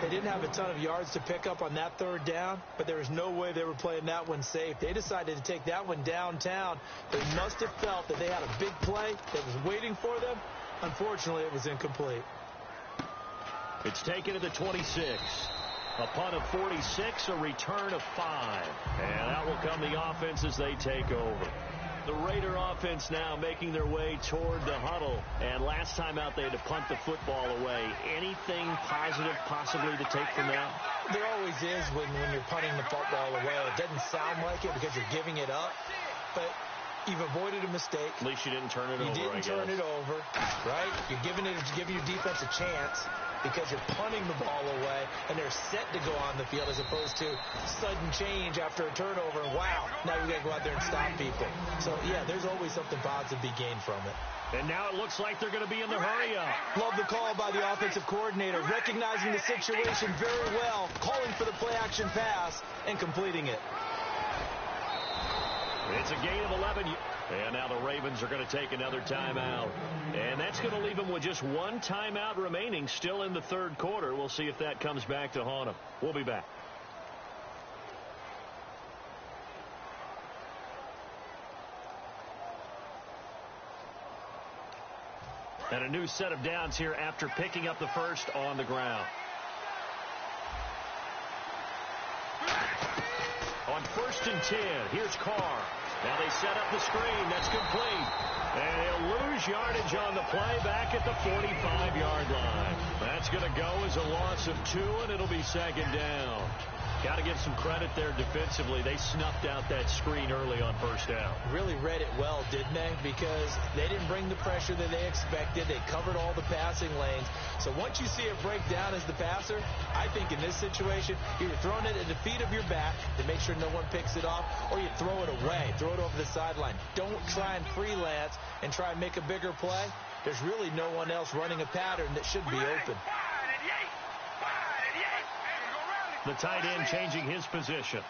They didn't have a ton of yards to pick up on that 3rd down, but there was no way they were playing that one safe. They decided to take that one downtown. They must have felt that they had a big play that was waiting for them. Unfortunately, it was incomplete. It's taken to the 26. A punt of 46, a return of 5. And out will come the offense as they take over. The Raider offense now making their way toward the huddle. And last time out, they had to punt the football away. Anything positive possibly to take from that? There always is when you're punting the football away. It doesn't sound like it because you're giving it up. But you've avoided a mistake. At least you didn't turn it over, You didn't turn it over, right? You're giving your defense a chance because you're punting the ball away, and they're set to go on the field as opposed to sudden change after a turnover. And wow, now we got to go out there and stop people. So, yeah, there's always something positive to be gained from it. And now it looks like they're going to be in the hurry-up. Love the call by the offensive coordinator, recognizing the situation very well, calling for the play-action pass, and completing it. It's a gain of 11. And now the Ravens are going to take another timeout. And that's going to leave them with just 1 timeout remaining still in the 3rd quarter. We'll see if that comes back to haunt them. We'll be back. And a new set of downs here after picking up the first on the ground. On 1st and 10, here's Carr. Now they set up the screen. That's complete. And he'll lose yardage on the play back at the 45-yard line. That's going to go as a loss of 2, and it'll be 2nd down. Got to give some credit there defensively. They snuffed out that screen early on first down. Really read it well, didn't they? Because they didn't bring the pressure that they expected. They covered all the passing lanes. So once you see it break down as the passer, I think in this situation, you're throwing it at the feet of your back to make sure no one picks it off, or you throw it away, throw it over the sideline. Don't try and freelance and try and make a bigger play. There's really no one else running a pattern that should be open. The tight end changing his position.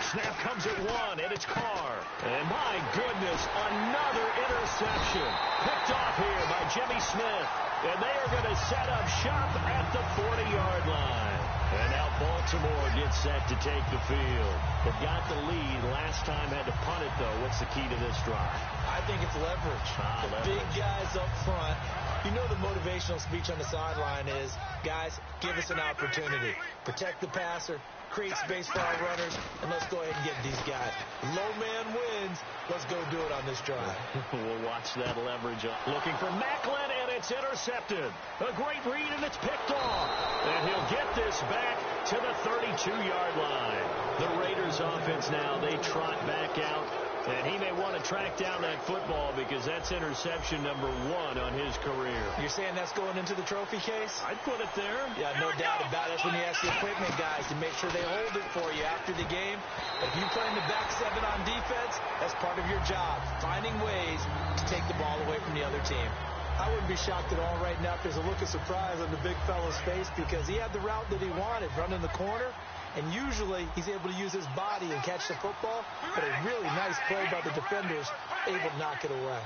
Snap comes at one, and it's Carr. And my goodness, another interception. Picked off here by Jimmy Smith. And they are going to set up shop at the 40-yard line. And now Baltimore gets set to take the field. They've got the lead. Last time had to punt it, though. What's the key to this drive? I think it's leverage. The big guys up front. You know the motivational speech on the sideline is, guys, give us an opportunity. Protect the passer, create space for our runners, and let's go ahead and get these guys. Low man wins. Let's go do it on this drive. We'll watch that leverage. Looking for Macklin, and it's intercepted. A great read, and it's picked off. And he'll get this back to the 32-yard line. The Raiders offense now, they trot back out. And he may want to track down that football because that's interception number 1 on his career. You're saying that's going into the trophy case? I'd put it there. Yeah, no doubt about it. That's when you ask the equipment guys to make sure they hold it for you after the game. But if you play in the back 7 on defense, that's part of your job, finding ways to take the ball away from the other team. I wouldn't be shocked at all right now if there's a look of surprise on the big fella's face because he had the route that he wanted, running the corner. And usually he's able to use his body and catch the football, but a really nice play by the defenders, able to knock it away.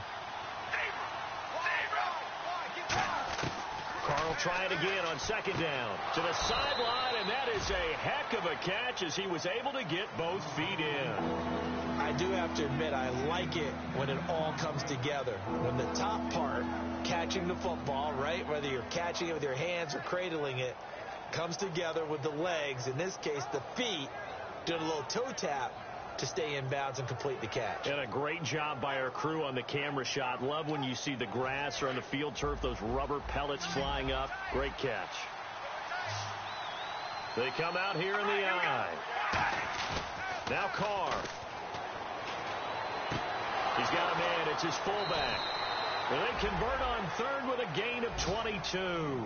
Carl trying again on second down to the sideline, and that is a heck of a catch as he was able to get both feet in. I do have to admit, I like it when it all comes together. When the top part, catching the football, right, whether you're catching it with your hands or cradling it, comes together with the legs, in this case the feet, doing a little toe tap to stay in bounds and complete the catch. And a great job by our crew on the camera shot. Love when you see the grass or on the field turf, those rubber pellets flying up. Great catch. They come out here in the eye. Now Carr. He's got a man. It's his fullback. And they convert on third with a gain of 22.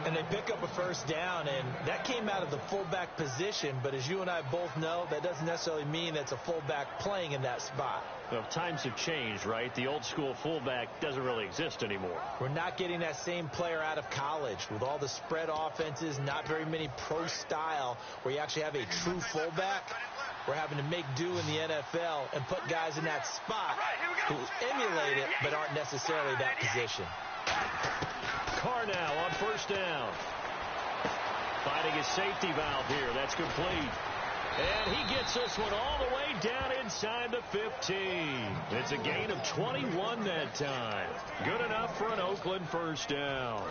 And they pick up a first down, and that came out of the fullback position. But as you and I both know, that doesn't necessarily mean it's a fullback playing in that spot. Well, times have changed, right? The old school fullback doesn't really exist anymore. We're not getting that same player out of college with all the spread offenses, not very many pro style where you actually have a true fullback. We're having to make do in the NFL and put guys in that spot who emulate it but aren't necessarily that position. Carr now on first down. Finding his safety valve here. That's complete. And he gets this one all the way down inside the 15. It's a gain of 21 that time. Good enough for an Oakland first down.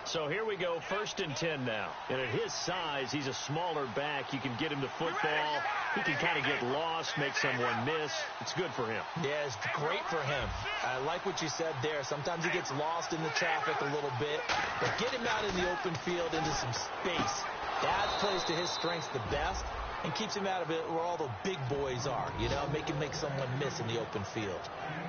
So here we go, 1st and 10 now. And at his size, he's a smaller back. You can get him the football. He can kind of get lost, make someone miss. It's good for him. Yeah, it's great for him. I like what you said there. Sometimes he gets lost in the traffic a little bit. But get him out in the open field into some space. That plays to his strengths the best and keeps him out of it where all the big boys are. You know, make someone miss in the open field.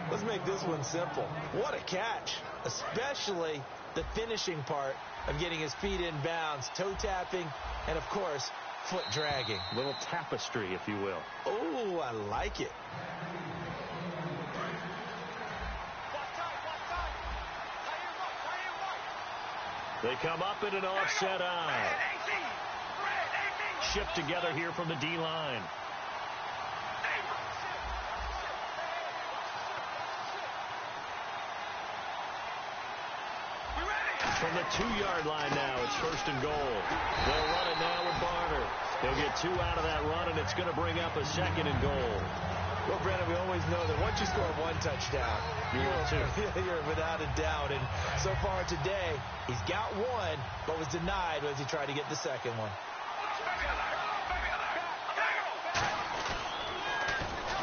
Let's make this one simple. What a catch, especially the finishing part of getting his feet in bounds, toe tapping, and, of course, foot dragging. Little tapestry, if you will. Oh, I like it. They come up in an offset eye. Shift together here from the D-line. From the 2-yard line now, it's 1st and goal. They'll run it now with Barner. They'll get 2 out of that run, and it's going to bring up a 2nd and goal. Well, Brandon, we always know that once you score 1 touchdown, you're without a doubt. And so far today, he's got 1, but was denied as he tried to get the 2nd one.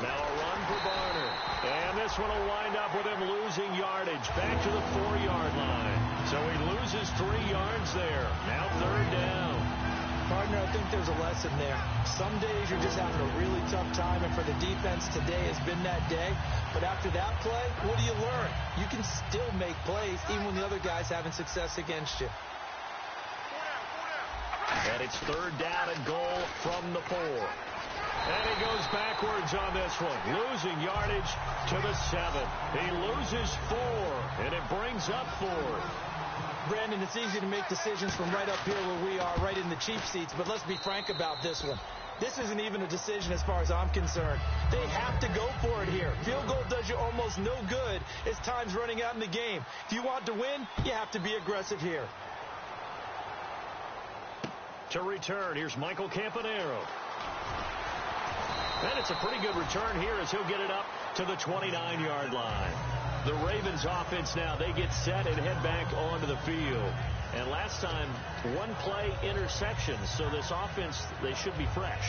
Now a run for Barner. And this one will wind up with him losing yardage back to the 4-yard line. So he loses 3 yards there. Now 3rd down. think there's a lesson there. Some days you're just having a really tough time, and for the defense, today has been that day. But after that play, what do you learn? You can still make plays even when the other guy's having success against you. And it's 3rd down and goal from the 4. And he goes backwards on this one, losing yardage to the 7. He loses 4, and it brings up 4th. Brandon, it's easy to make decisions from right up here where we are, right in the cheap seats, but let's be frank about this one. This isn't even a decision as far as I'm concerned. They have to go for it here. Field goal does you almost no good as time's running out in the game. If you want to win, you have to be aggressive here. To return, here's Michael Campanero. And it's a pretty good return here as he'll get it up to the 29-yard line. The Ravens offense now, they get set and head back onto the field. And last time, 1-play interceptions, so this offense, they should be fresh.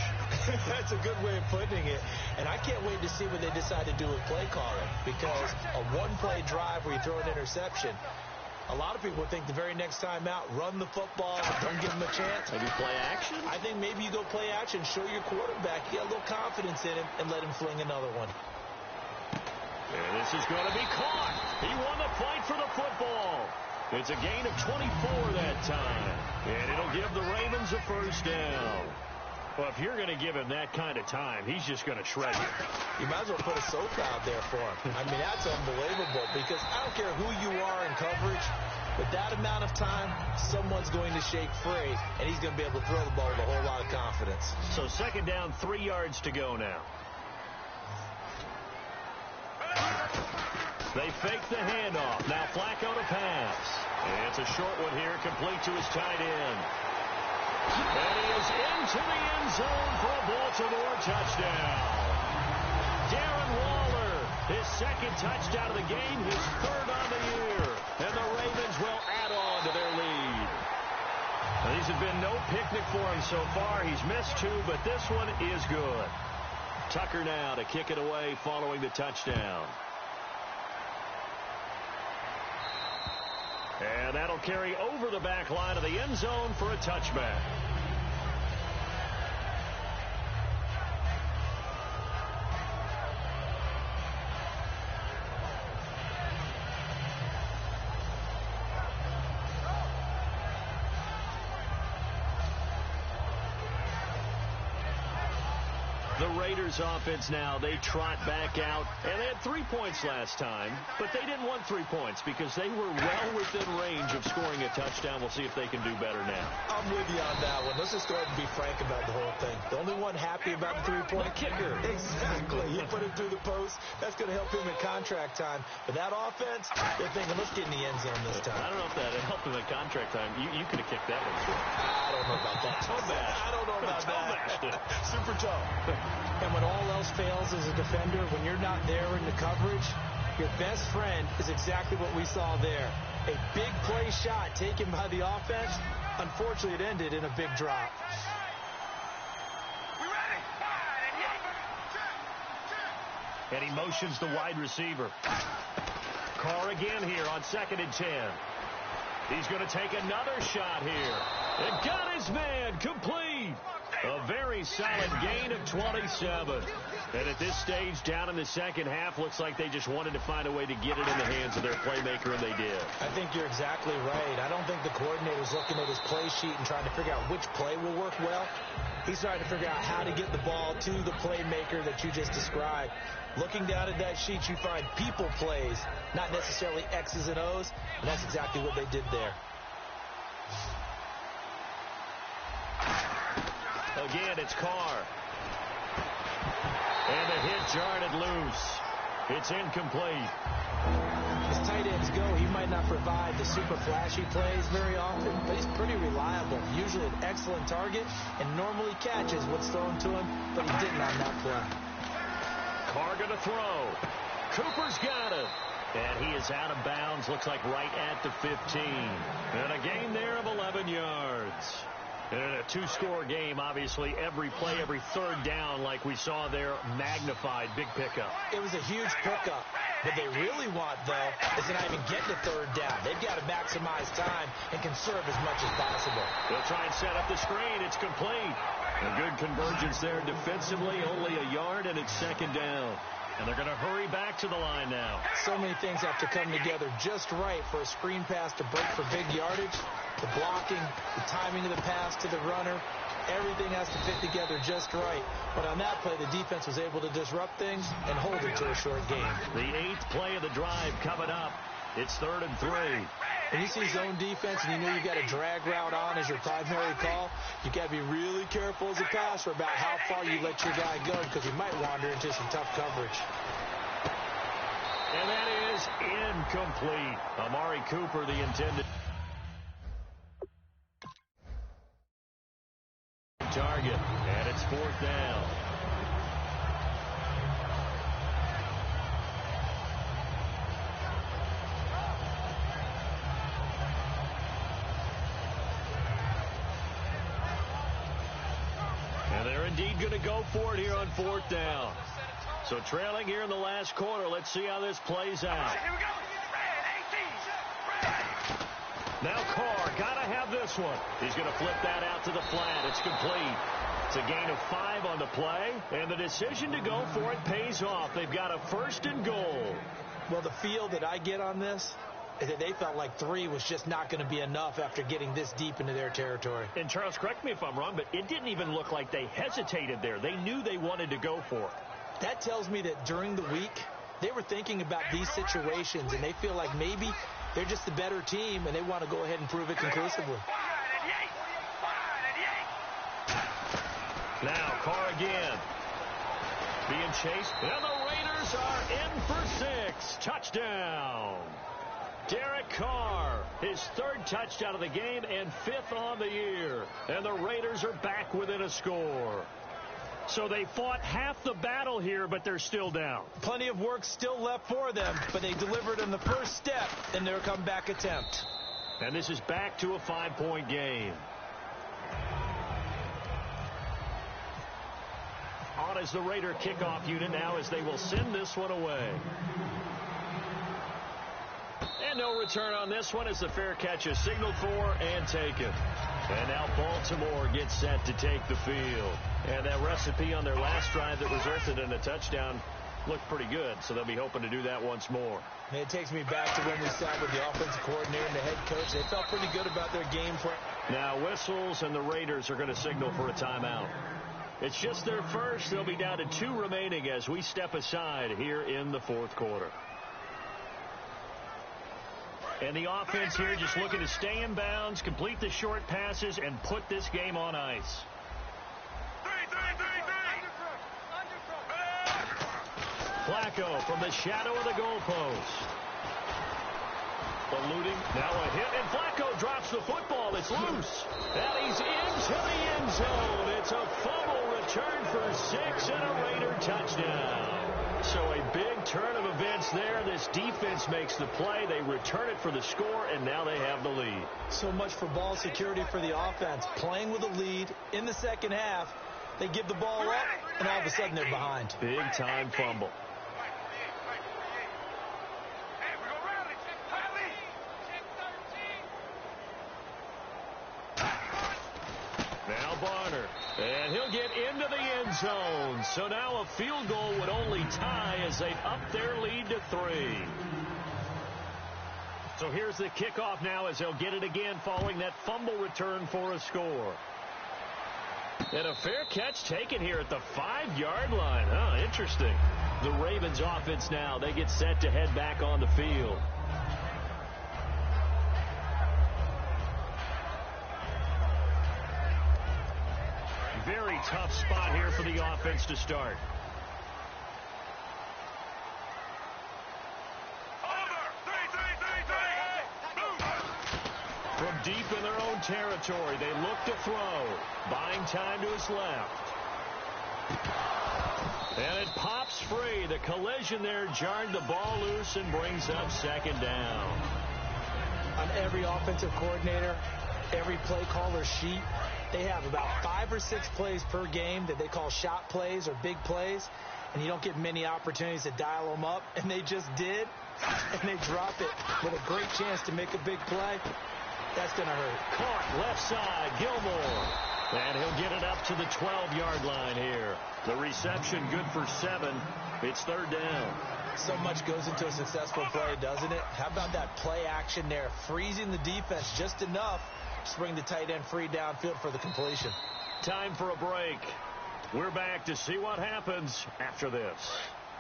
That's a good way of putting it. And I can't wait to see what they decide to do with play calling, because a 1-play drive where you throw an interception, a lot of people think the very next time out, run the football, don't give him a chance. Maybe play action? I think maybe you go play action, show your quarterback, you got a little confidence in him, and let him fling another one. And this is going to be caught. He won the fight for the football. It's a gain of 24 that time. And it'll give the Ravens a 1st down. Well, if you're going to give him that kind of time, he's just going to shred you. You might as well put a sofa out there for him. I mean, that's unbelievable, because I don't care who you are in coverage. With that amount of time, someone's going to shake free, and he's going to be able to throw the ball with a whole lot of confidence. So 2nd down, 3 yards to go now. They fake the handoff. Now Flacco to pass. And it's a short one here, complete to his tight end. And he is into the end zone for a Baltimore touchdown. Darren Waller, his 2nd touchdown of the game, his 3rd on the year. And the Ravens will add on to their lead. Now, these have been no picnic for him so far. He's missed 2, but this one is good. Tucker now to kick it away following the touchdown. And that'll carry over the back line of the end zone for a touchback. The Raiders offense now, they trot back out, and they had 3 points last time, but they didn't want 3 points because they were well within range of scoring a touchdown. We'll see if they can do better now. I'm with you on that one. Let's just go ahead and be frank about the whole thing. The only one happy about the 3-point kicker. Exactly. He put it through the post. That's going to help him in contract time. But that offense, they're thinking, let's get in the end zone this time. I don't know if that helped him in contract time. You could have kicked that one too. I don't know about that. I don't know about that. Super tough. And when all else fails as a defender, when you're not there in the coverage, your best friend is exactly what we saw there. A big play shot taken by the offense. Unfortunately, it ended in a big drop. And he motions the wide receiver. Carr again here on 2nd and 10. He's going to take another shot here. And got his man complete. A very solid gain of 27. And at this stage, down in the 2nd half, looks like they just wanted to find a way to get it in the hands of their playmaker, and they did. I think you're exactly right. I don't think the coordinator's looking at his play sheet and trying to figure out which play will work well. He's trying to figure out how to get the ball to the playmaker that you just described. Looking down at that sheet, you find people plays, not necessarily X's and O's, and that's exactly what they did there. Again, it's Carr. And the hit jarred loose. It's incomplete. As tight ends go, he might not provide the super flashy plays very often, but he's pretty reliable. Usually an excellent target and normally catches what's thrown to him, but he didn't on that play. Carr going to throw. Cooper's got it. And he is out of bounds. Looks like right at the 15. And a gain there of 11 yards. And a 2-score game, obviously, every play, every 3rd down, like we saw there, magnified, big pickup. It was a huge pickup. What they really want, though, is to not even get to third down. They've got to maximize time and conserve as much as possible. They'll try and set up the screen. It's complete. A good convergence there defensively, only a yard, and it's second down. And they're going to hurry back to the line now. So many things have to come together just right for a screen pass to break for big yardage. The blocking, the timing of the pass to the runner, everything has to fit together just right. But on that play, the defense was able to disrupt things and hold it to a short game. The 8th play of the drive coming up. It's 3rd and 3. When you see zone defense and you know you've got a drag route on as your primary call, you got to be really careful as a passer about how far you let your guy go because you might wander into some tough coverage. And that is incomplete. Amari Cooper, the intended target, and it's 4th down. And they're indeed going to go for it here on 4th down. So trailing here in the last quarter. Let's see how this plays out. Here we go. Now Carr, got to have this one. He's going to flip that out to the flat. It's complete. It's a gain of 5 on the play, and the decision to go for it pays off. They've got a 1st and goal. Well, the feel that I get on this is that they felt like 3 was just not going to be enough after getting this deep into their territory. And Charles, correct me if I'm wrong, but it didn't even look like they hesitated there. They knew they wanted to go for it. That tells me that during the week, they were thinking about these situations, and they feel like maybe they're just the better team, and they want to go ahead and prove it conclusively. Now, Carr again. Being chased, and the Raiders are in for 6. Touchdown. Derek Carr, his 3rd touchdown of the game and 5th on the year. And the Raiders are back within a score. So they fought half the battle here, but they're still down. Plenty of work still left for them, but they delivered in the first step in their comeback attempt. And this is back to a 5-point game. On is the Raider kickoff unit now as they will send this one away. And no return on this one as the fair catch is signaled for and taken. And now Baltimore gets set to take the field. And that recipe on their last drive that resulted in a touchdown looked pretty good, so they'll be hoping to do that once more. And it takes me back to when we sat with the offensive coordinator and the head coach. They felt pretty good about their game plan. Now whistles, and the Raiders are going to signal for a timeout. It's just their first. They'll be down to 2 remaining as we step aside here in the 4th quarter. And the offense here just looking to stay in bounds, complete the short passes, and put this game on ice. Flacco from the shadow of the goalpost. Eluding, now a hit, and Flacco drops the football. It's loose. And he's into the end zone. It's a fumble return for 6 and a Raider touchdown. So a big turn of events there. This defense makes the play. They return it for the score, and now they have the lead. So much for ball security for the offense. Playing with a lead in the second half, they give the ball up, and all of a sudden they're behind. Big-time fumble. Now Barner, and he'll get into the end zone. So now a field goal would only tie as they've upped their lead to 3. So here's the kickoff now as they'll get it again following that fumble return for a score. And a fair catch taken here at the 5-yard line. Oh, interesting. The Ravens offense now, they get set to head back on the field. Very tough spot here for the offense to start. From deep in their own territory, they look to throw. Buying time to his left. And it pops free. The collision there jarred the ball loose and brings up second down. On every offensive coordinator, every play caller sheet, they have about 5 or 6 plays per game that they call shot plays or big plays, and you don't get many opportunities to dial them up, and they just did, and they drop it with a great chance to make a big play. That's going to hurt. Caught left side, Gilmore. And he'll get it up to the 12-yard line here. The reception good for 7. It's third down. So much goes into a successful play, doesn't it? How about that play action there, freezing the defense just enough to bring the tight end free downfield for the completion. Time for a break. We're back to see what happens after this.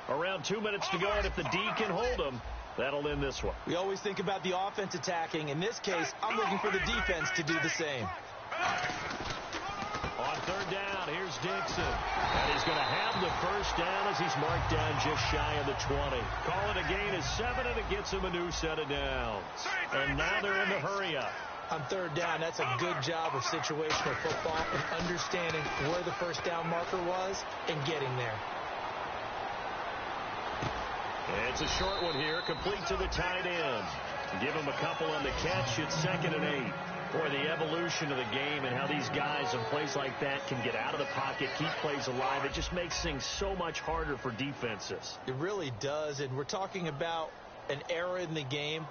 Around 2 minutes to go, and if the D can hold them, that'll end this one. We always think about the offense attacking. In this case, I'm looking for the defense to do the same. On third down, here's Dixon. And he's going to have the first down as he's marked down just shy of the 20. Call it a gain of 7, and it gets him a new set of downs. And now they're in the hurry-up. On third down, that's a good job of situational football and understanding where the first down marker was and getting there. It's a short one here, complete to the tight end. Give him a couple on the catch. It's 2nd and 8. Boy, the evolution of the game and how these guys in plays like that can get out of the pocket, keep plays alive, it just makes things so much harder for defenses. It really does, and we're talking about an era in the game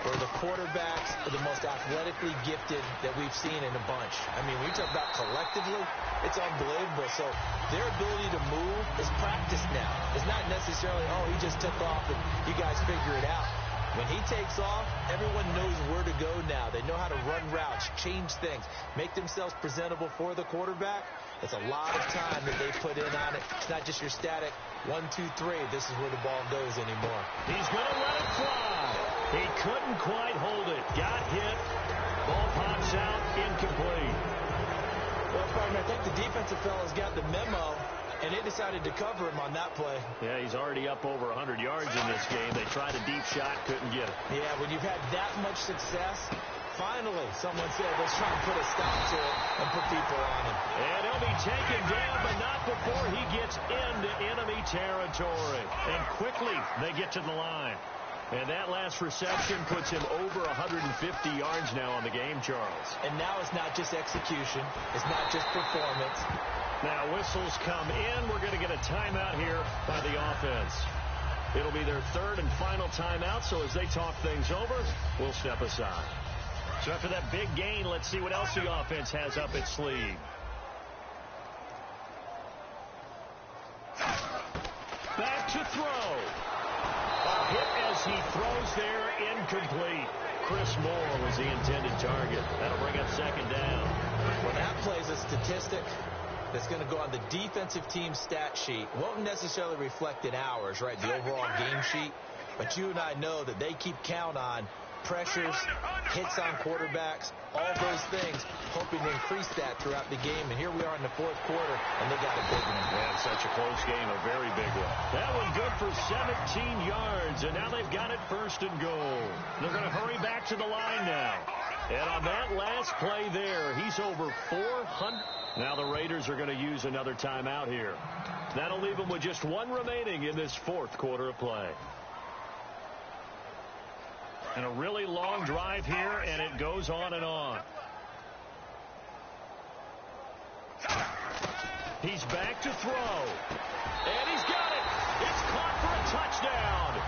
where the quarterbacks are the most athletically gifted that we've seen in a bunch. I mean, we talk about collectively, it's unbelievable. So their ability to move is practiced now. It's not necessarily, oh, he just took off and you guys figure it out. When he takes off, everyone knows where to go now. They know how to run routes, change things, make themselves presentable for the quarterback. It's a lot of time that they put in on it. It's not just your static 1, 2, 3. This is where the ball goes anymore. He's going to let it fly. He couldn't quite hold it. Got hit. Ball pops out. Incomplete. Well, partner, I think the defensive fellas got the memo, and they decided to cover him on that play. Yeah, he's already up over 100 yards in this game. They tried a deep shot, couldn't get it. Yeah, when you've had that much success, finally someone said, let's try and put a stop to it and put people on him. And he'll be taken down, but not before he gets into enemy territory. And quickly they get to the line. And that last reception puts him over 150 yards now on the game, Charles. And now it's not just execution. It's not just performance. Now whistles come in. We're going to get a timeout here by the offense. It'll be their third and final timeout, so as they talk things over, we'll step aside. So after that big gain, let's see what else the offense has up its sleeve. Back to throw. A hit as he throws there, incomplete. Chris Moore was the intended target. That'll bring up 2nd down. Well, that plays a statistic that's going to go on the defensive team stat sheet. Won't necessarily reflect in ours, right, the overall game sheet. But you and I know that they keep count on pressures, hits on quarterbacks, all those things, hoping to increase that throughout the game. And here we are in the 4th quarter, and they got a big one. Man, such a close game, a very big one. That one good for 17 yards, and now they've got it 1st and goal. They're going to hurry back to the line now. And on that last play there, he's over 400. Now the Raiders are going to use another timeout here. That'll leave them with just one remaining in this 4th quarter of play. And a really long drive here, and it goes on and on. He's back to throw. And he's got it. It's caught for a touchdown.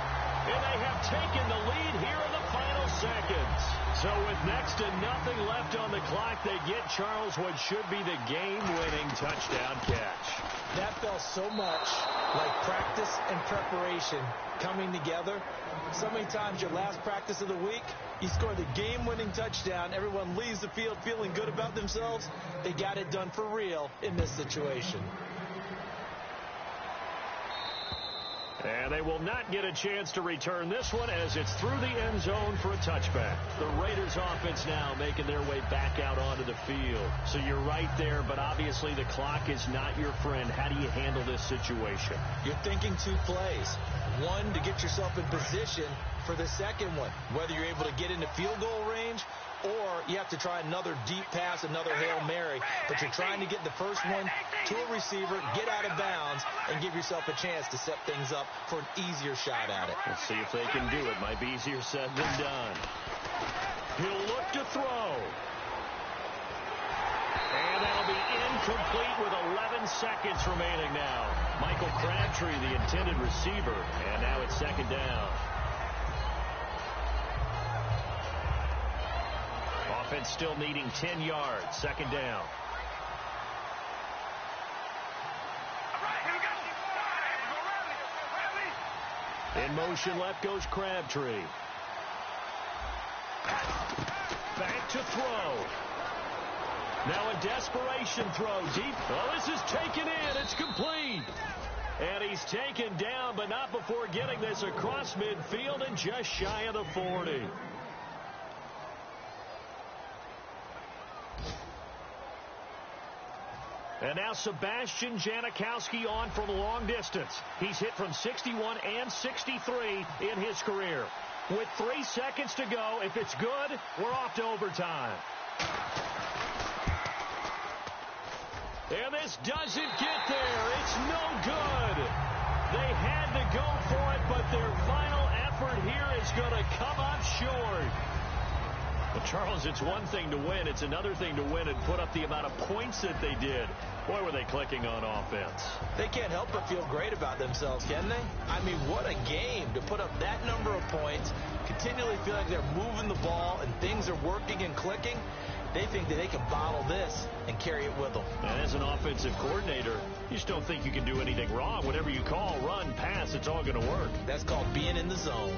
And they have taken the lead here in the final seconds. So with next to nothing left on the clock, they get Charles what should be the game-winning touchdown catch. That felt so much like practice and preparation coming together. So many times your last practice of the week, you score the game-winning touchdown. Everyone leaves the field feeling good about themselves. They got it done for real in this situation. And they will not get a chance to return this one as it's through the end zone for a touchback. The Raiders offense now making their way back out onto the field. So you're right there, but obviously the clock is not your friend. How do you handle this situation? You're thinking 2 plays. One, to get yourself in position for the second one, whether you're able to get into field goal range or you have to try another deep pass, another Hail Mary. But you're trying to get the first one to a receiver, get out of bounds, and give yourself a chance to set things up for an easier shot at it. Let's see if they can do it. Might be easier said than done. He'll look to throw. Incomplete with 11 seconds remaining now. Michael Crabtree, the intended receiver, and now it's second down. Offense still needing 10 yards. Second down. In motion left goes Crabtree. Back to throw. Now a desperation throw deep. Oh, this is taken in. It's complete. And he's taken down, but not before getting this across midfield and just shy of the 40. And now Sebastian Janikowski on from long distance. He's hit from 61 and 63 in his career. With 3 seconds to go, if it's good, we're off to overtime. And this doesn't get there. It's no good. They had to go for it, but their final effort here is going to come up short. Well, Charles, it's one thing to win. It's another thing to win and put up the amount of points that they did. Boy, were they clicking on offense. They can't help but feel great about themselves, can they? I mean, what a game to put up that number of points, continually feel like they're moving the ball and things are working and clicking. They think that they can bottle this and carry it with them. And as an offensive coordinator, you just don't think you can do anything wrong. Whatever you call, run, pass, it's all going to work. That's called being in the zone.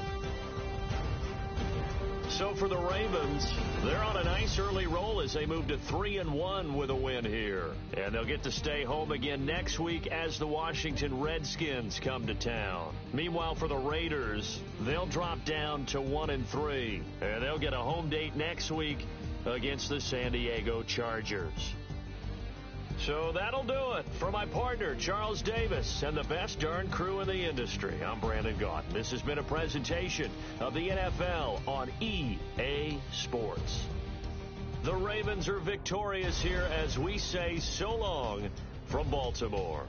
So for the Ravens, they're on a nice early roll as they move to 3-1 with a win here. And they'll get to stay home again next week as the Washington Redskins come to town. Meanwhile, for the Raiders, they'll drop down to 1-3. And they'll get a home date next week against the San Diego Chargers. So that'll do it. For my partner, Charles Davis, and the best darn crew in the industry, I'm Brandon Gaudin. This has been a presentation of the NFL on EA Sports. The Ravens are victorious here as we say so long from Baltimore.